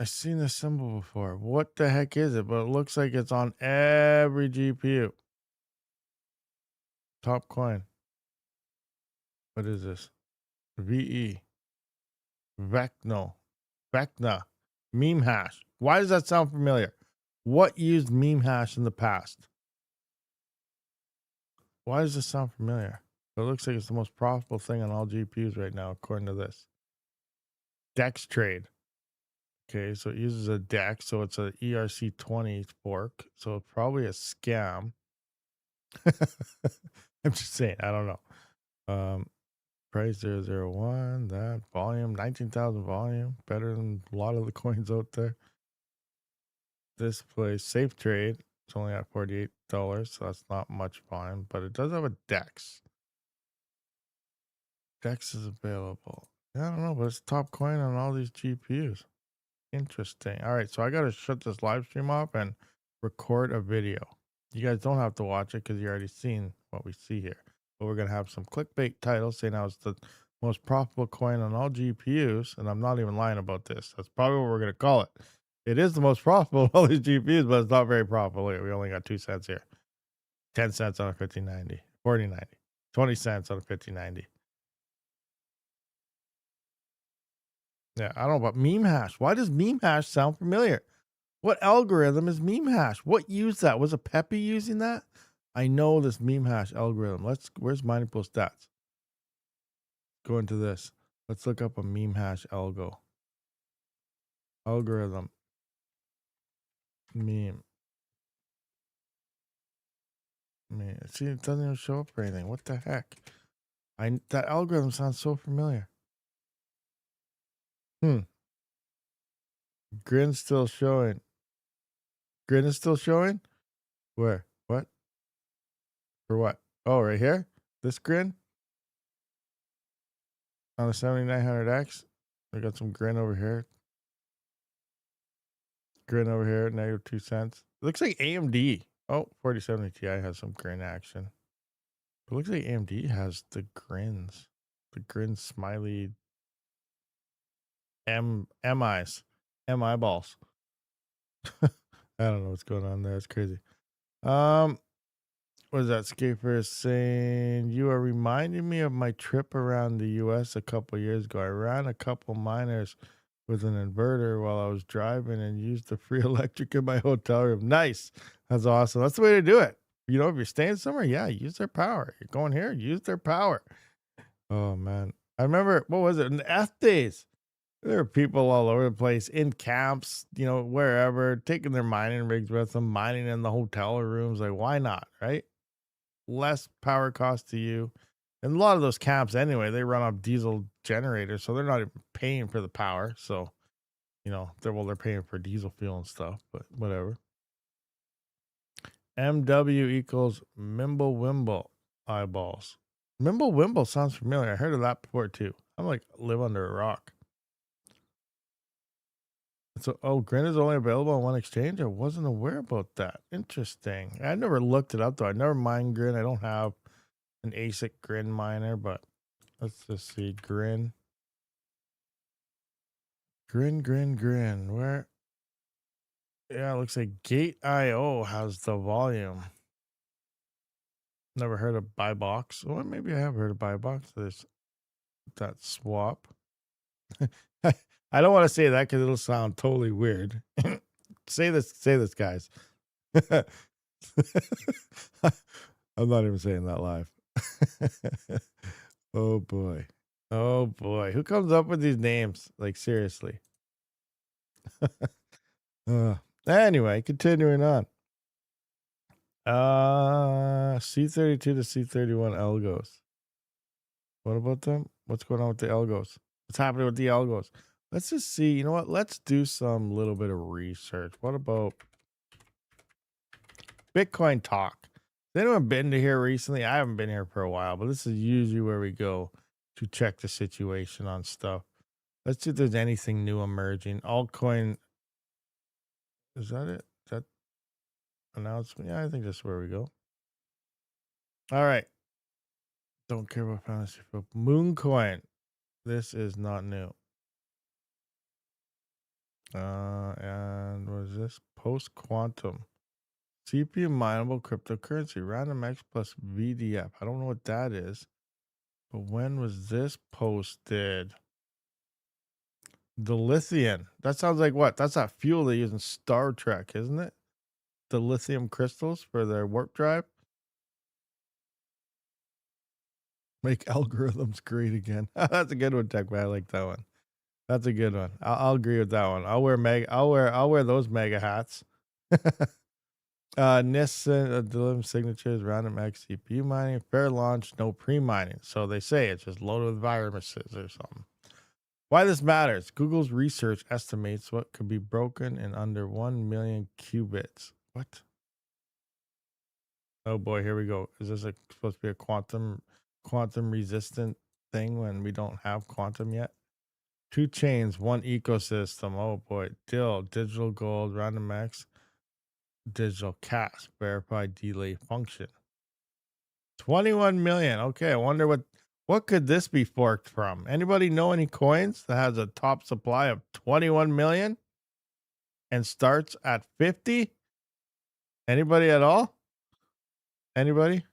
I've seen this symbol before. What the heck is it? But it looks like it's on every GPU. Top coin. What is this? VE. Vecna. Meme hash. Why does that sound familiar? What used meme hash in the past? Why does this sound familiar? It looks like it's the most profitable thing on all GPUs right now, according to this. DEX trade. Okay, so it uses a DEX, so it's a ERC20 fork. So it's probably a scam. I'm just saying, I don't know. Price 001, that volume, 19,000 volume, better than a lot of the coins out there. This place, safe trade, it's only at $48, so that's not much volume, but it does have a DEX. DEX is available. I don't know, but it's top coin on all these GPUs. Interesting. All right, so I got to shut this live stream off and record a video. You guys don't have to watch it because you already seen what we see here. But we're going to have some clickbait titles saying how it's the most profitable coin on all GPUs. And I'm not even lying about this. That's probably what we're going to call it. It is the most profitable of all these GPUs, but it's not very profitable. We only got 2 cents here. 10 cents on a 1590. 40.90. 20 cents on a 50.90. Yeah, I don't know about meme hash. Why does meme hash sound familiar? What algorithm is meme hash? What used that? Was it Pepe using that? I know this meme hash algorithm. Where's mining pool stats? Go into this. Let's look up a meme hash algorithm. Meme. See, it doesn't even show up for anything. What the heck? That algorithm sounds so familiar. Grin's still showing. Grin is still showing? Where? What? For what? Oh, right here? This grin? On the 7900X? I got some grin over here. Grin over here, negative 2 cents. It looks like AMD. Oh, 4070 Ti has some grin action. It looks like AMD has the grins. The grin smiley M eyes. M eyeballs. I don't know what's going on there. It's crazy. What is that? Skaper is saying, you are reminding me of my trip around the US a couple years ago. I ran a couple miners with an inverter while I was driving and used the free electric in my hotel room. Nice. That's awesome. That's the way to do it. You know, if you're staying somewhere, yeah, use their power. You're going here, use their power. Oh, man. I remember, what was it? In the F days, there were people all over the place in camps, you know, wherever, taking their mining rigs with them, mining in the hotel rooms. Like, why not? Right? Less power cost to you. And a lot of those camps, anyway, they run off diesel generators, so they're not even paying for the power. So, you know, they're paying for diesel fuel and stuff, but whatever. MW equals Mimblewimble eyeballs. Mimblewimble sounds familiar. I heard of that before too. I'm like live under a rock. So, Grin is only available on one exchange. I wasn't aware about that. Interesting. I never looked it up though. I never mined Grin. I don't have an ASIC Grin miner, but let's just see. Grin. Where? Yeah, it looks like Gate.io has the volume. Never heard of Buybox. Well, maybe I have heard of Buybox. There's that swap. I don't want to say that because it'll sound totally weird. Say this, guys. I'm not even saying that live. Oh boy. Who comes up with these names? Like, seriously. Anyway, continuing on. C32 to C31 algos. What about them? What's going on with the algos? What's happening with the algos? Let's just see. You know what? Let's do some little bit of research. What about Bitcoin talk? Has anyone been to here recently? I haven't been here for a while, but this is usually where we go to check the situation on stuff. Let's see if there's anything new emerging. Altcoin. Is that it? Is that announcement? Yeah, I think that's where we go. All right. Don't care about fantasy football. Mooncoin. This is not new. And what is this? Post quantum. CPU mineable cryptocurrency. Random X plus VDF. I don't know what that is. But when was this posted? The lithium. That sounds like what? That's that fuel they use in Star Trek, isn't it? The lithium crystals for their warp drive. Make algorithms great again. That's a good one, Tech Man. I like that one. That's a good one. I'll agree with that one. I'll wear those mega hats. NIST delivering signatures, random X CPU mining, fair launch, no pre-mining. So they say it's just loaded with viruses or something. Why this matters? Google's research estimates what could be broken in under 1 million qubits. What? Oh boy, here we go. Is this supposed to be a quantum resistant thing when we don't have quantum yet? 2 chains, 1 ecosystem. Oh boy. Digital gold, random X, digital Casp, verified delay function. 21 million. Okay, I wonder what could this be forked from? Anybody know any coins that has a top supply of 21 million and starts at 50? Anybody at all? Anybody?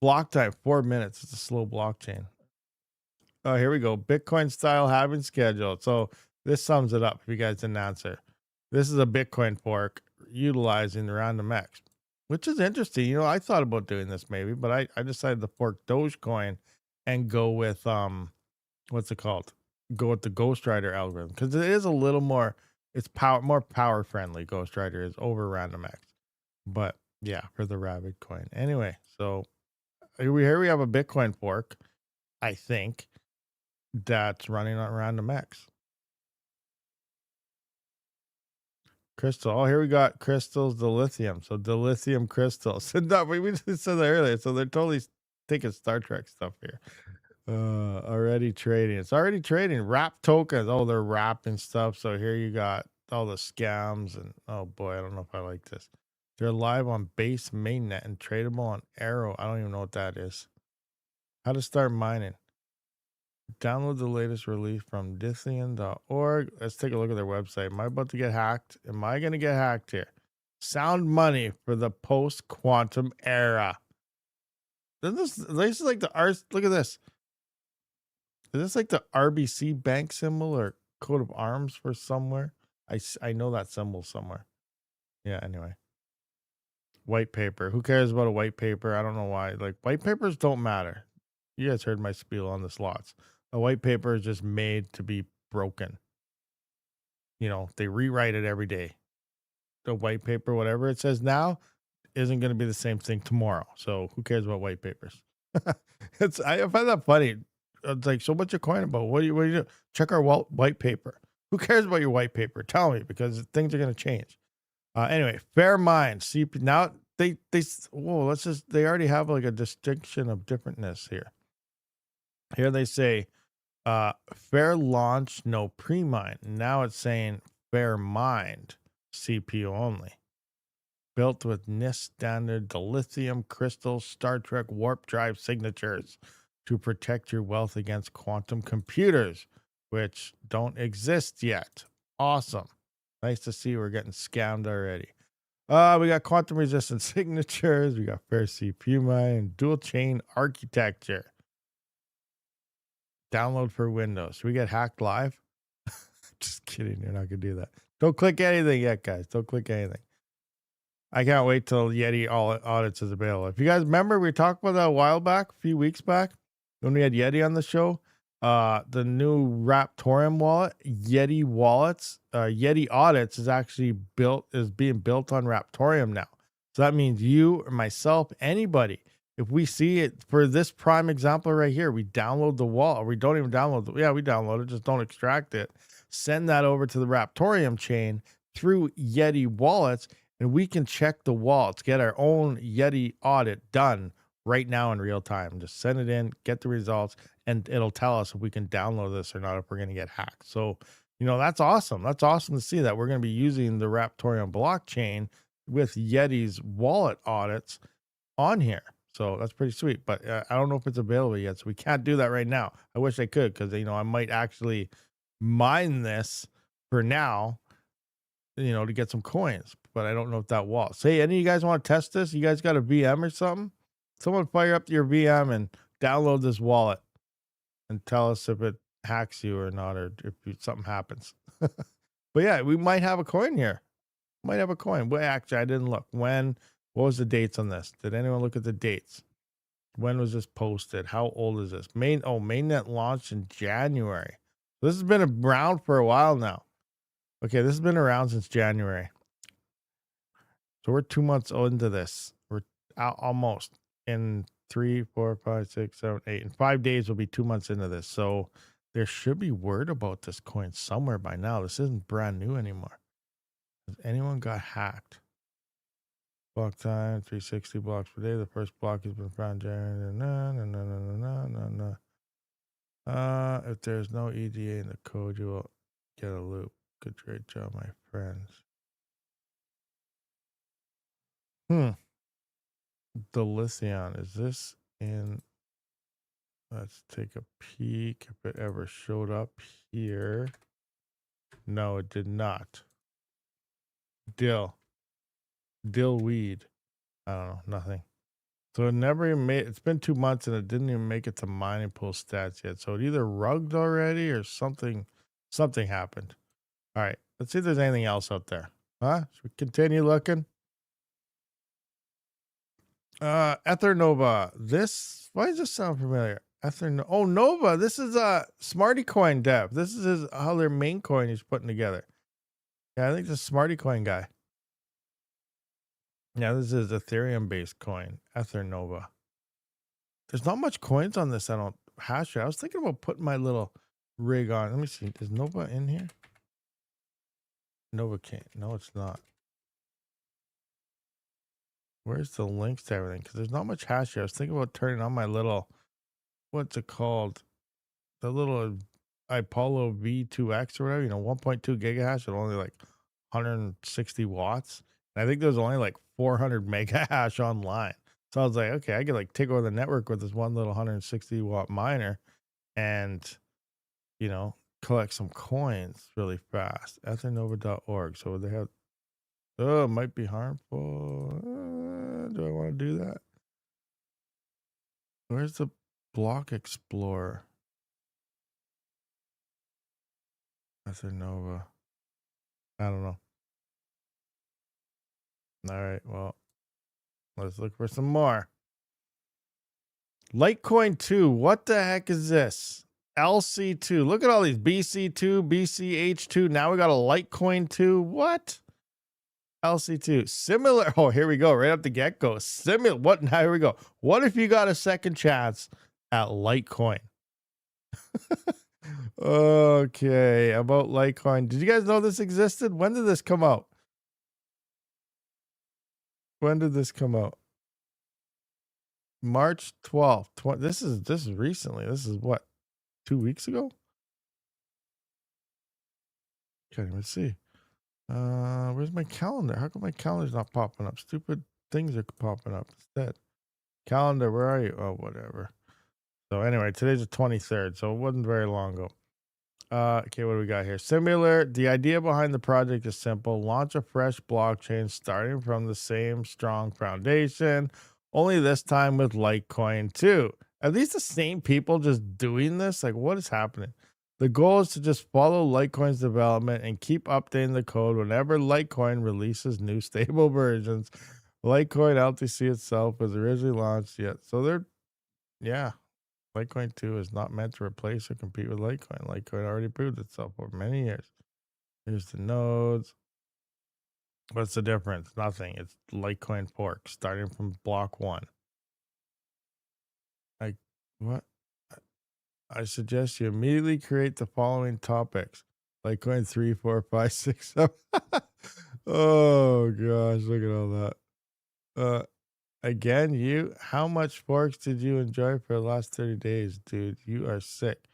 Block time 4 minutes. It's a slow blockchain. Oh, here we go. Bitcoin style halving schedule. So this sums it up. If you guys didn't answer, this is a Bitcoin fork utilizing the random X, which is interesting. You know, I thought about doing this maybe, but I decided to fork Dogecoin and go with what's it called? Go with the Ghostwriter algorithm because it is a little more. It's more power friendly. Ghostwriter is over random X, but yeah, for the Rabid coin. Anyway, so here we have a Bitcoin fork, I think, that's running on random X. Crystal. Oh, here we got crystals, dilithium. So dilithium crystals. No, we just said that earlier. So they're totally taking Star Trek stuff here. Already trading. It's already trading. Wrap tokens. Oh, they're wrapping stuff. So here you got all the scams and oh boy, I don't know if I like this. They're live on base mainnet and tradable on Arrow. I don't even know what that is. How to start mining. Download the latest release from dithium.org. Let's take a look at their website. Am I about to get hacked? Am I going to get hacked here? Sound money for the post-quantum era. This is like the art. Look at this. Is this like the RBC bank symbol or coat of arms for somewhere? I know that symbol somewhere. Yeah, anyway. White paper. Who cares about a white paper? I don't know why. Like, white papers don't matter. You guys heard my spiel on the slots. A white paper is just made to be broken. You know, they rewrite it every day. The white paper, whatever it says now, isn't going to be the same thing tomorrow. So who cares about white papers? I find that funny. It's like, so what's your coin about? What do you do? Check our white paper. Who cares about your white paper? Tell me, because things are going to change. Anyway, fair mind. CP now they they already have like a distinction of differentness here. Here they say fair launch, no pre-mine. Now it's saying fair mind, CPU only. Built with NIST standard dilithium crystal Star Trek warp drive signatures to protect your wealth against quantum computers, which don't exist yet. Awesome. Nice to see we're getting scammed already. We got quantum resistant signatures. We got fair CPU mine, dual chain architecture. Download for Windows. Should we get hacked live? Just kidding. You're not going to do that. Don't click anything yet, guys. Don't click anything. I can't wait till Yeti audits is available. If you guys remember, we talked about that a while back, a few weeks back, when we had Yeti on the show. The new Raptorium wallet, Yeti wallets, Yeti audits is being built on Raptorium now. So that means you or myself, anybody, if we see it for this prime example right here, we download the wallet, or we don't even download we download it, just don't extract it. Send that over to the Raptorium chain through Yeti wallets, and we can check the wallets, get our own Yeti audit done right now in real time. Just send it in, get the results, and it'll tell us if we can download this or not, if we're going to get hacked. So, you know, that's awesome. That's awesome to see that we're going to be using the Raptorium blockchain with Yeti's wallet audits on here. So that's pretty sweet, but I don't know if it's available yet. So we can't do that right now. I wish I could, because, you know, I might actually mine this for now, you know, to get some coins, but I don't know if that wallet. Say, any of you guys want to test this? You guys got a VM or something? Someone fire up your VM and download this wallet and tell us if it hacks you or not, or if something happens. But yeah, we might have a coin here. Might have a coin. Well, actually, I didn't look. What was the dates on this? Did anyone look at the dates? When was this posted? How old is this? Mainnet launched in January. This has been around for a while now. Okay, this has been around since January. So we're 2 months into this. We're almost in 3, 4, 5, 6, 7, 8. In 5 days, we'll be 2 months into this. So there should be word about this coin somewhere by now. This isn't brand new anymore. Has anyone got hacked? Block time, 360 blocks per day. The first block has been found January. No. If there's no EDA in the code, you will get a loop. Good, great job, my friends. The Lithion, is this in? Let's take a peek if it ever showed up here. No, it did not. Dill weed. I don't know, nothing. So it never even made. It's been 2 months and it didn't even make it to mining pool stats yet. So it either rugged already or something. Something happened. All right, let's see if there's anything else out there. Huh? Should we continue looking? Ether Nova. This. Why does this sound familiar? Oh, Nova. This is a Smarty Coin dev. This is his other main coin he's putting together. Yeah, I think it's a Smarty Coin guy. Yeah, this is Ethereum based coin, Ether Nova. There's not much coins on this. I don't hash it. I was thinking about putting my little rig on. Let me see. Is Nova in here? Nova can't. No, it's not. Where's the links to everything? Because there's not much hash here. I was thinking about turning on my little, what's it called? The little Apollo V2X or whatever, 1.2 gigahash at only like 160 watts. And I think there's only like 400 mega hash online. So I was like, okay, I could like take over the network with this one little 160 watt miner and, collect some coins really fast. Ethernova.org. So they have, it might be harmful. Do I want to do that? Where's the block explorer? Ethernova. I don't know. All right, well, let's look for some more. Litecoin 2. What the heck is this? LC2. Look at all these. BC2, BCH2. Now we got a Litecoin 2. What? LC2. Similar. Oh, here we go. Right up the get-go. Similar. What? Now here we go. What if you got a second chance at Litecoin? Okay. About Litecoin. Did you guys know this existed? When did this come out? When did this come out? March 12th. This is recently. This is what? 2 weeks ago? Can't even see. Where's my calendar? How come my calendar's not popping up? Stupid things are popping up instead. Calendar, where are you? Oh, whatever. So anyway, today's the 23rd, so it wasn't very long ago. Okay, what do we got here? Similar. The idea behind the project is simple. Launch a fresh blockchain starting from the same strong foundation, only this time with Litecoin 2. Are these the same people just doing this? Like, what is happening? The goal is to just follow Litecoin's development and keep updating the code whenever Litecoin releases new stable versions. Litecoin LTC itself was originally launched yet. So yeah. Litecoin 2 is not meant to replace or compete with Litecoin. Litecoin already proved itself over many years. Here's the nodes. What's the difference? Nothing. It's Litecoin fork starting from block 1. What? I suggest you immediately create the following topics. Litecoin 3, 4, 5, 6, 7. Oh gosh, look at all that. Again, how much forks did you enjoy for the last 30 days, dude? You are sick.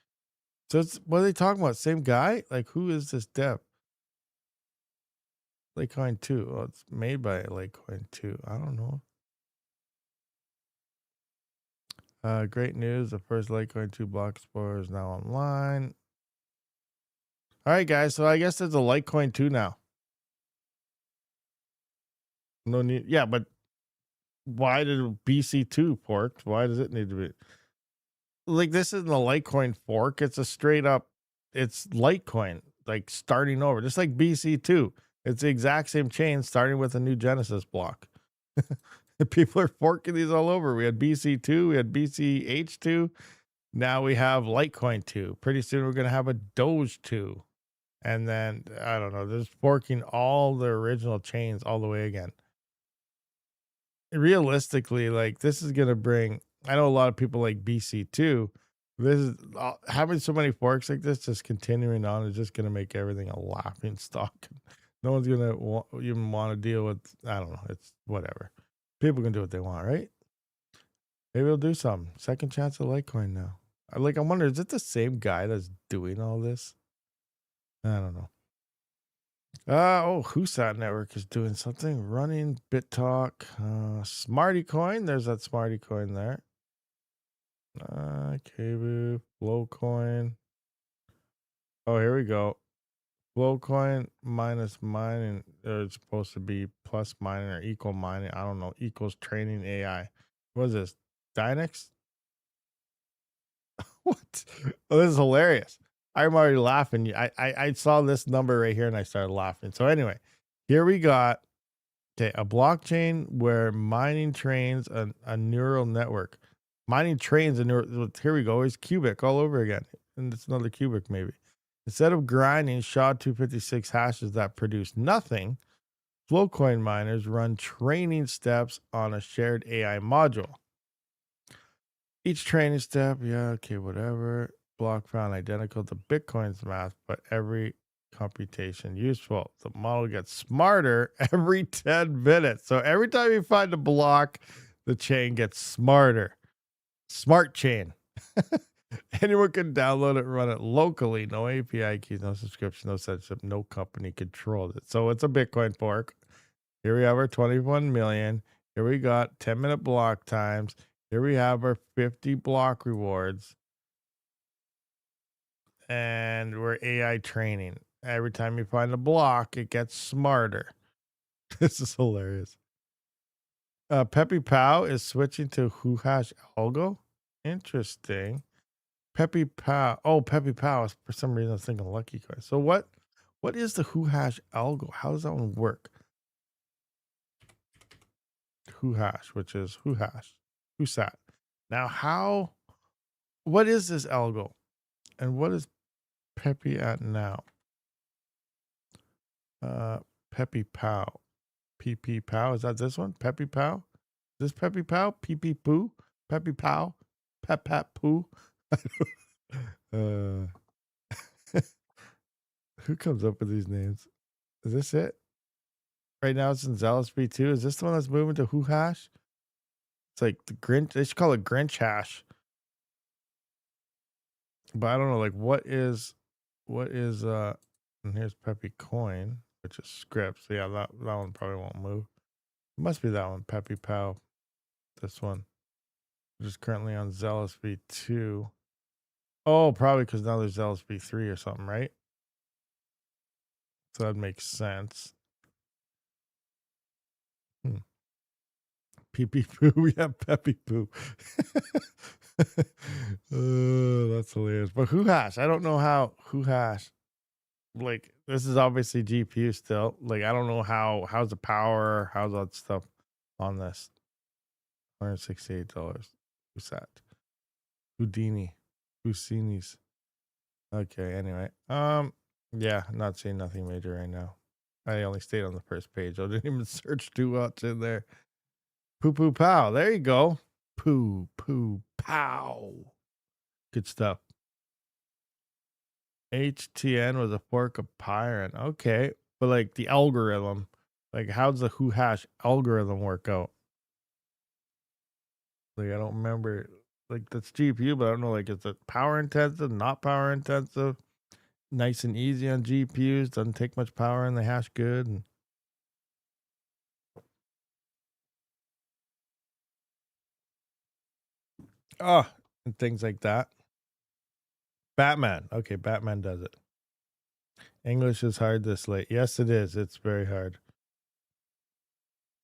So what are they talking about? Same guy? Like, who is this dev? Litecoin 2. Well, it's made by Litecoin 2. I don't know. Great news. The first Litecoin 2 block explorer is now online. All right, guys. So I guess there's a Litecoin 2 now. No need. Yeah, but why did BC2 fork? Why does it need to be? Like, this isn't a Litecoin fork. It's a straight up, it's Litecoin, like starting over, just like BC2. It's the exact same chain starting with a new Genesis block. People are forking these all over. We had BC2, we had BCH2. Now we have Litecoin 2. Pretty soon we're going to have a Doge 2. And then, I don't know, there's forking all the original chains all the way again. Realistically, like, this is going to bring, I know a lot of people like BC2. This is having so many forks like this, just continuing on, is just going to make everything a laughing stock. No one's going to even want to deal with, I don't know, it's whatever. People can do what they want, right? Maybe we'll do something. Second chance at Litecoin now. I wonder, is it the same guy that's doing all this? I don't know. Husat Network is doing something. Running BitTalk. Smarty Coin. There's that Smarty Coin there. Kabu. Flowcoin. Oh, here we go. Flowcoin minus mining. It's supposed to be plus mining or equal mining. I don't know. Equals training AI. What is this? Dynex? What? Oh, this is hilarious. I'm already laughing. I saw this number right here and I started laughing. So anyway, here we got a blockchain where mining trains a neural network. Mining trains a neural. Here we go. It's cubic all over again, and it's another cubic maybe. Instead of grinding SHA-256 hashes that produce nothing, Flowcoin miners run training steps on a shared AI module. Each training step, yeah, okay, whatever. Block found identical to Bitcoin's math, but every computation useful. The model gets smarter every 10 minutes. So every time you find a block, the chain gets smarter. Smart chain. Anyone can download it and run it locally. No API keys, no subscription, no censorship, no company controls it. So it's a Bitcoin fork. Here we have our 21 million. Here we got 10-minute block times. Here we have our 50 block rewards. And we're AI training. Every time you find a block, it gets smarter. This is hilarious. Peppy Pow is switching to Who-Hash Algo. Interesting. Peppy Pow. Oh, Peppy Pow. For some reason, I was thinking Lucky Coin. So what is the Who-Hash Algo? How does that one work? Who-Hash, which is Who-Hash. Who-Sat. Now, what is this algo? And what is Peppy at now? Peppy Pow. PP Pow. Is that this one? Peppy Pow? Is this Peppy Pow? PP Poo? Peppy Pow? Pep Pep Poo? Who comes up with these names? Is this it? Right now it's in Zealous B2. Is this the one that's moving to Who Hash? It's like the Grinch. They should call it Grinch Hash. But I don't know, like what is and here's Peppy Coin, which is script. So yeah, that one probably won't move. It must be that one, Peppy Pow. This one. Which is currently on Zealous V2. Oh, probably because now there's Zealous V3 or something, right? So that makes sense. Pee Poo, we have Peppy Poo. Oh, that's hilarious. But Who Hash? I don't know how Who Hash. Like this is obviously GPU still. Like I don't know how's the power, how's that stuff on this. $168. Who's that? Houdini. Houdini's. Okay, anyway. Yeah, not seeing nothing major right now. I only stayed on the first page. I didn't even search too much in there. Poo poo pow. There you go. Poo poo pow. Good stuff. HTN was a fork of Pyron. Okay. But like the algorithm, like how's the Who Hash algorithm work out? Like I don't remember. Like that's GPU, but I don't know. Like is it power intensive, not power intensive? Nice and easy on GPUs. Doesn't take much power and they hash good. And and things like that. Batman. Okay, Batman does it. English is hard this late. Yes, it is. It's very hard.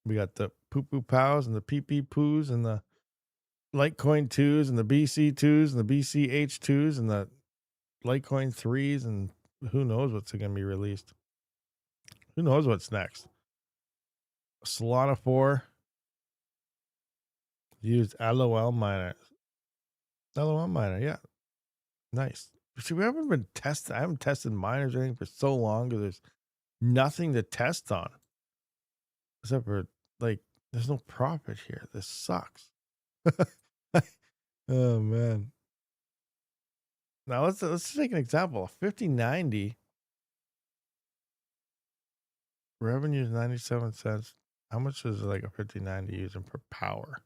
We got the poo poo pows and the pee pee poos and the Litecoin 2s and the BC 2s and the BCH 2s and the Litecoin 3s and who knows what's going to be released. Who knows what's next? Solana 4 used LOL miner. LOL miner, yeah. Nice. See, we haven't been tested. I haven't tested miners or anything for so long because there's nothing to test on. Except for like there's no profit here. This sucks. Oh man. Now let's take an example. 5090 revenue is 97 cents. How much is like a 5090 using per power?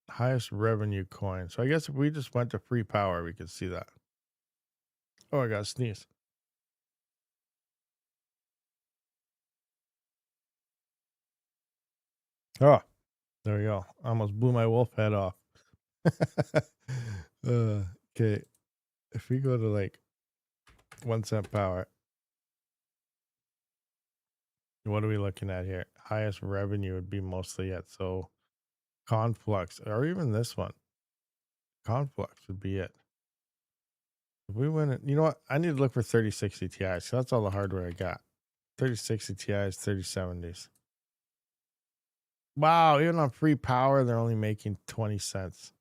Highest revenue coin. So I guess if we just went to free power, we could see that. Oh, I got to sneeze. Oh, there we go. I almost blew my wolf head off. Okay. If we go to like 1 cent power, What are we looking at here? Highest revenue would be mostly it. So Conflux, or even this one. Conflux would be it. If we win it, you know what? I need to look for 3060 Ti's. So that's all the hardware I got. 3060 Ti's, 3070s. Wow, even on free power, they're only making 20 cents.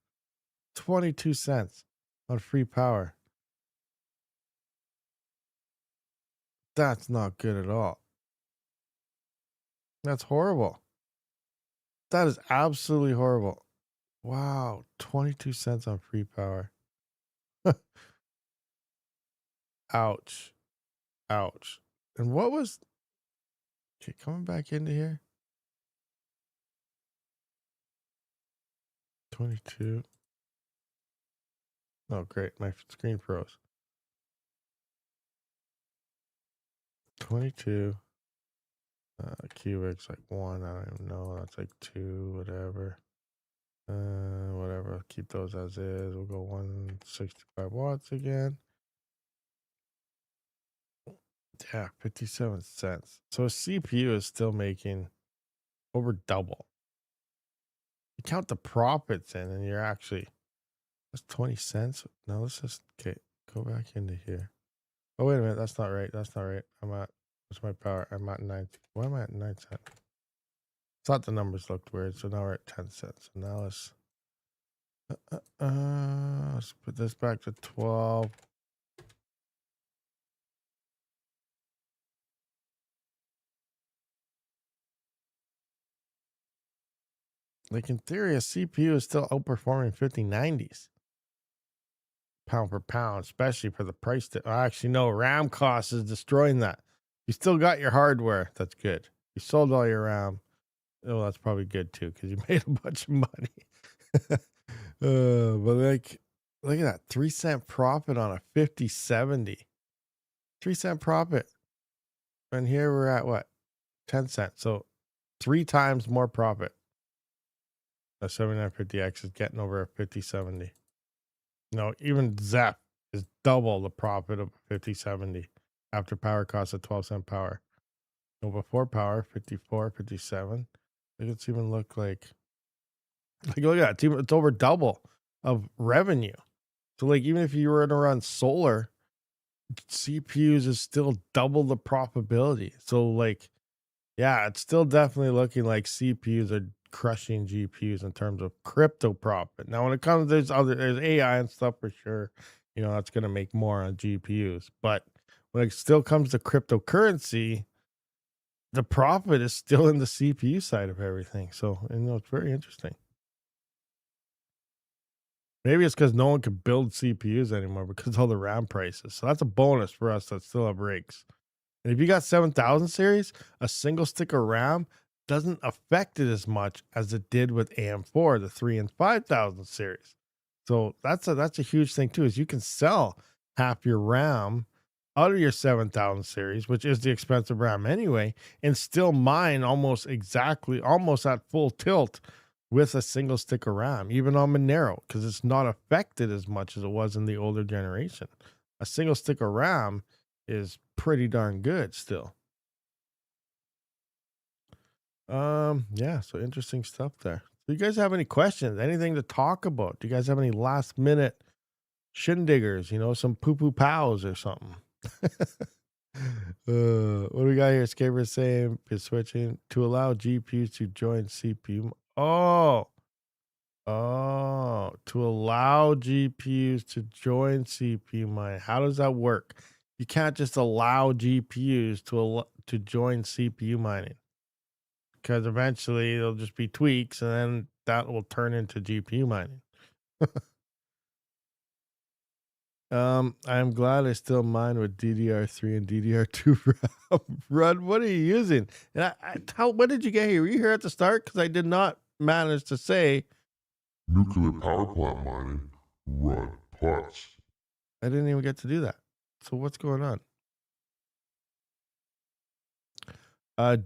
22 cents on free power. That's not good at all. That's horrible. That is absolutely horrible. Wow, 22 cents on free power. Ouch. Ouch. And what was okay, coming back into here? 22. Oh, great. My screen froze. 22. Cubics like 1. I don't even know. That's like 2, whatever. Whatever. I'll keep those as is. We'll go 165 watts again. Yeah, 57 cents. So a CPU is still making over double. You count the profits in, and you're actually that's 20 cents. No, let's just okay. Go back into here. Oh, wait a minute. That's not right. That's not right. I'm at what's my power? I'm at 9. Why am I at 9 cents? Thought the numbers looked weird. So now we're at 10 cents. So now let's put this back to 12. Like in theory, a CPU is still outperforming 5090s pound per pound, especially for the price that actually no RAM cost is destroying that. You still got your hardware. That's good. You sold all your RAM. Oh, that's probably good too, because you made a bunch of money. But like, look at that 3-cent profit on a 5070. 3-cent profit. And here we're at what? 10 cents. So 3 times more profit. A 7950X is getting over a 5070. No, even Zep is double the profit of a 5070 after power costs of 12-cent power. No, before power, 54, 57. It's even look like look at that. It's over double of revenue. So like even if you were to run solar, CPUs is still double the profitability. So like, yeah, it's still definitely looking like CPUs are crushing GPUs in terms of crypto profit. Now, when it comes, there's AI and stuff for sure. You know, that's going to make more on GPUs. But when it still comes to cryptocurrency, the profit is still in the CPU side of everything. So, you know, it's very interesting. Maybe it's because no one can build CPUs anymore because of all the RAM prices. So that's a bonus for us that still have rigs. And if you got 7000 series, a single stick of RAM doesn't affect it as much as it did with AM4, the 3 and 5000 series. So that's a huge thing too, is you can sell half your RAM out of your 7000 series, which is the expensive RAM anyway, and still mine almost at full tilt with a single stick of RAM, even on Monero, because it's not affected as much as it was in the older generation. A single stick of RAM is pretty darn good still. Yeah, so interesting stuff there. Do you guys have any questions? Anything to talk about? Do you guys have any last minute shindiggers, you know, some poo-poo pows or something? What do we got here? Skaver saying is switching to allow GPUs to join CPU. To allow GPUs to join CPU mine. How does that work? You can't just allow GPUs to join CPU mining, because eventually there'll just be tweaks and then that will turn into GPU mining. I'm glad I still mine with DDR3 and DDR2 RAM. Run, what are you using? And when did you get here? Were you here at the start? Because I did not manage to say nuclear power plant mining, run parts. I didn't even get to do that. So what's going on?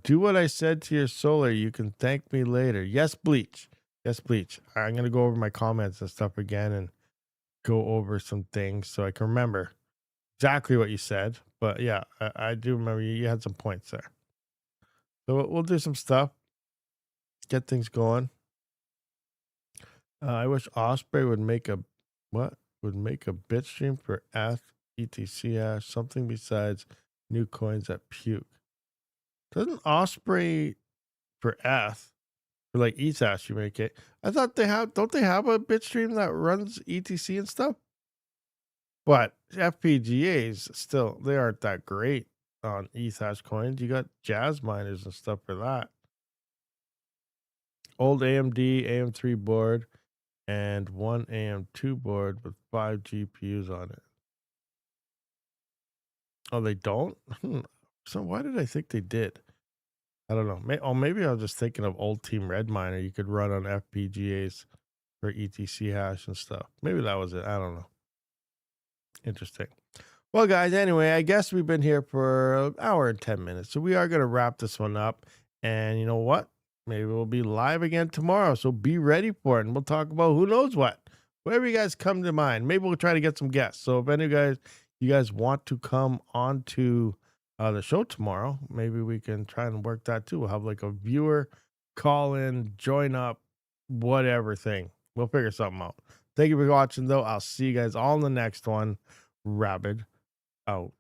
Do what I said to your solar. You can thank me later. Yes, Bleach. Yes, Bleach. I'm going to go over my comments and stuff again and go over some things so I can remember exactly what you said. But yeah, I do remember you had some points there. So we'll do some stuff, get things going. I wish Osprey would make a what? Would make a bit stream for ETC hash, something besides new coins at Puke. Doesn't Osprey for ETH for like ETH hash you make it? I thought don't they have a bit stream that runs ETC and stuff? But FPGAs still they aren't that great on ETH hash coins. You got jazz miners and stuff for that. Old AMD AM3 board and one AM2 board with 5 GPUs on it. Oh, they don't? So why did I think they did? I don't know. Maybe I was just thinking of old Team Red Miner. You could run on FPGAs for ETC hash and stuff. Maybe that was it. I don't know. Interesting. Well, guys, anyway, I guess we've been here for an hour and 10 minutes. So we are going to wrap this one up. And you know what? Maybe we'll be live again tomorrow. So be ready for it. And we'll talk about who knows what. Whatever you guys come to mind. Maybe we'll try to get some guests. So if any of you guys want to come on to the show tomorrow, maybe we can try and work that too. We'll have like a viewer call in, join up, whatever thing. We'll figure something out. Thank you for watching, though. I'll see you guys all in the next one. Rabid out.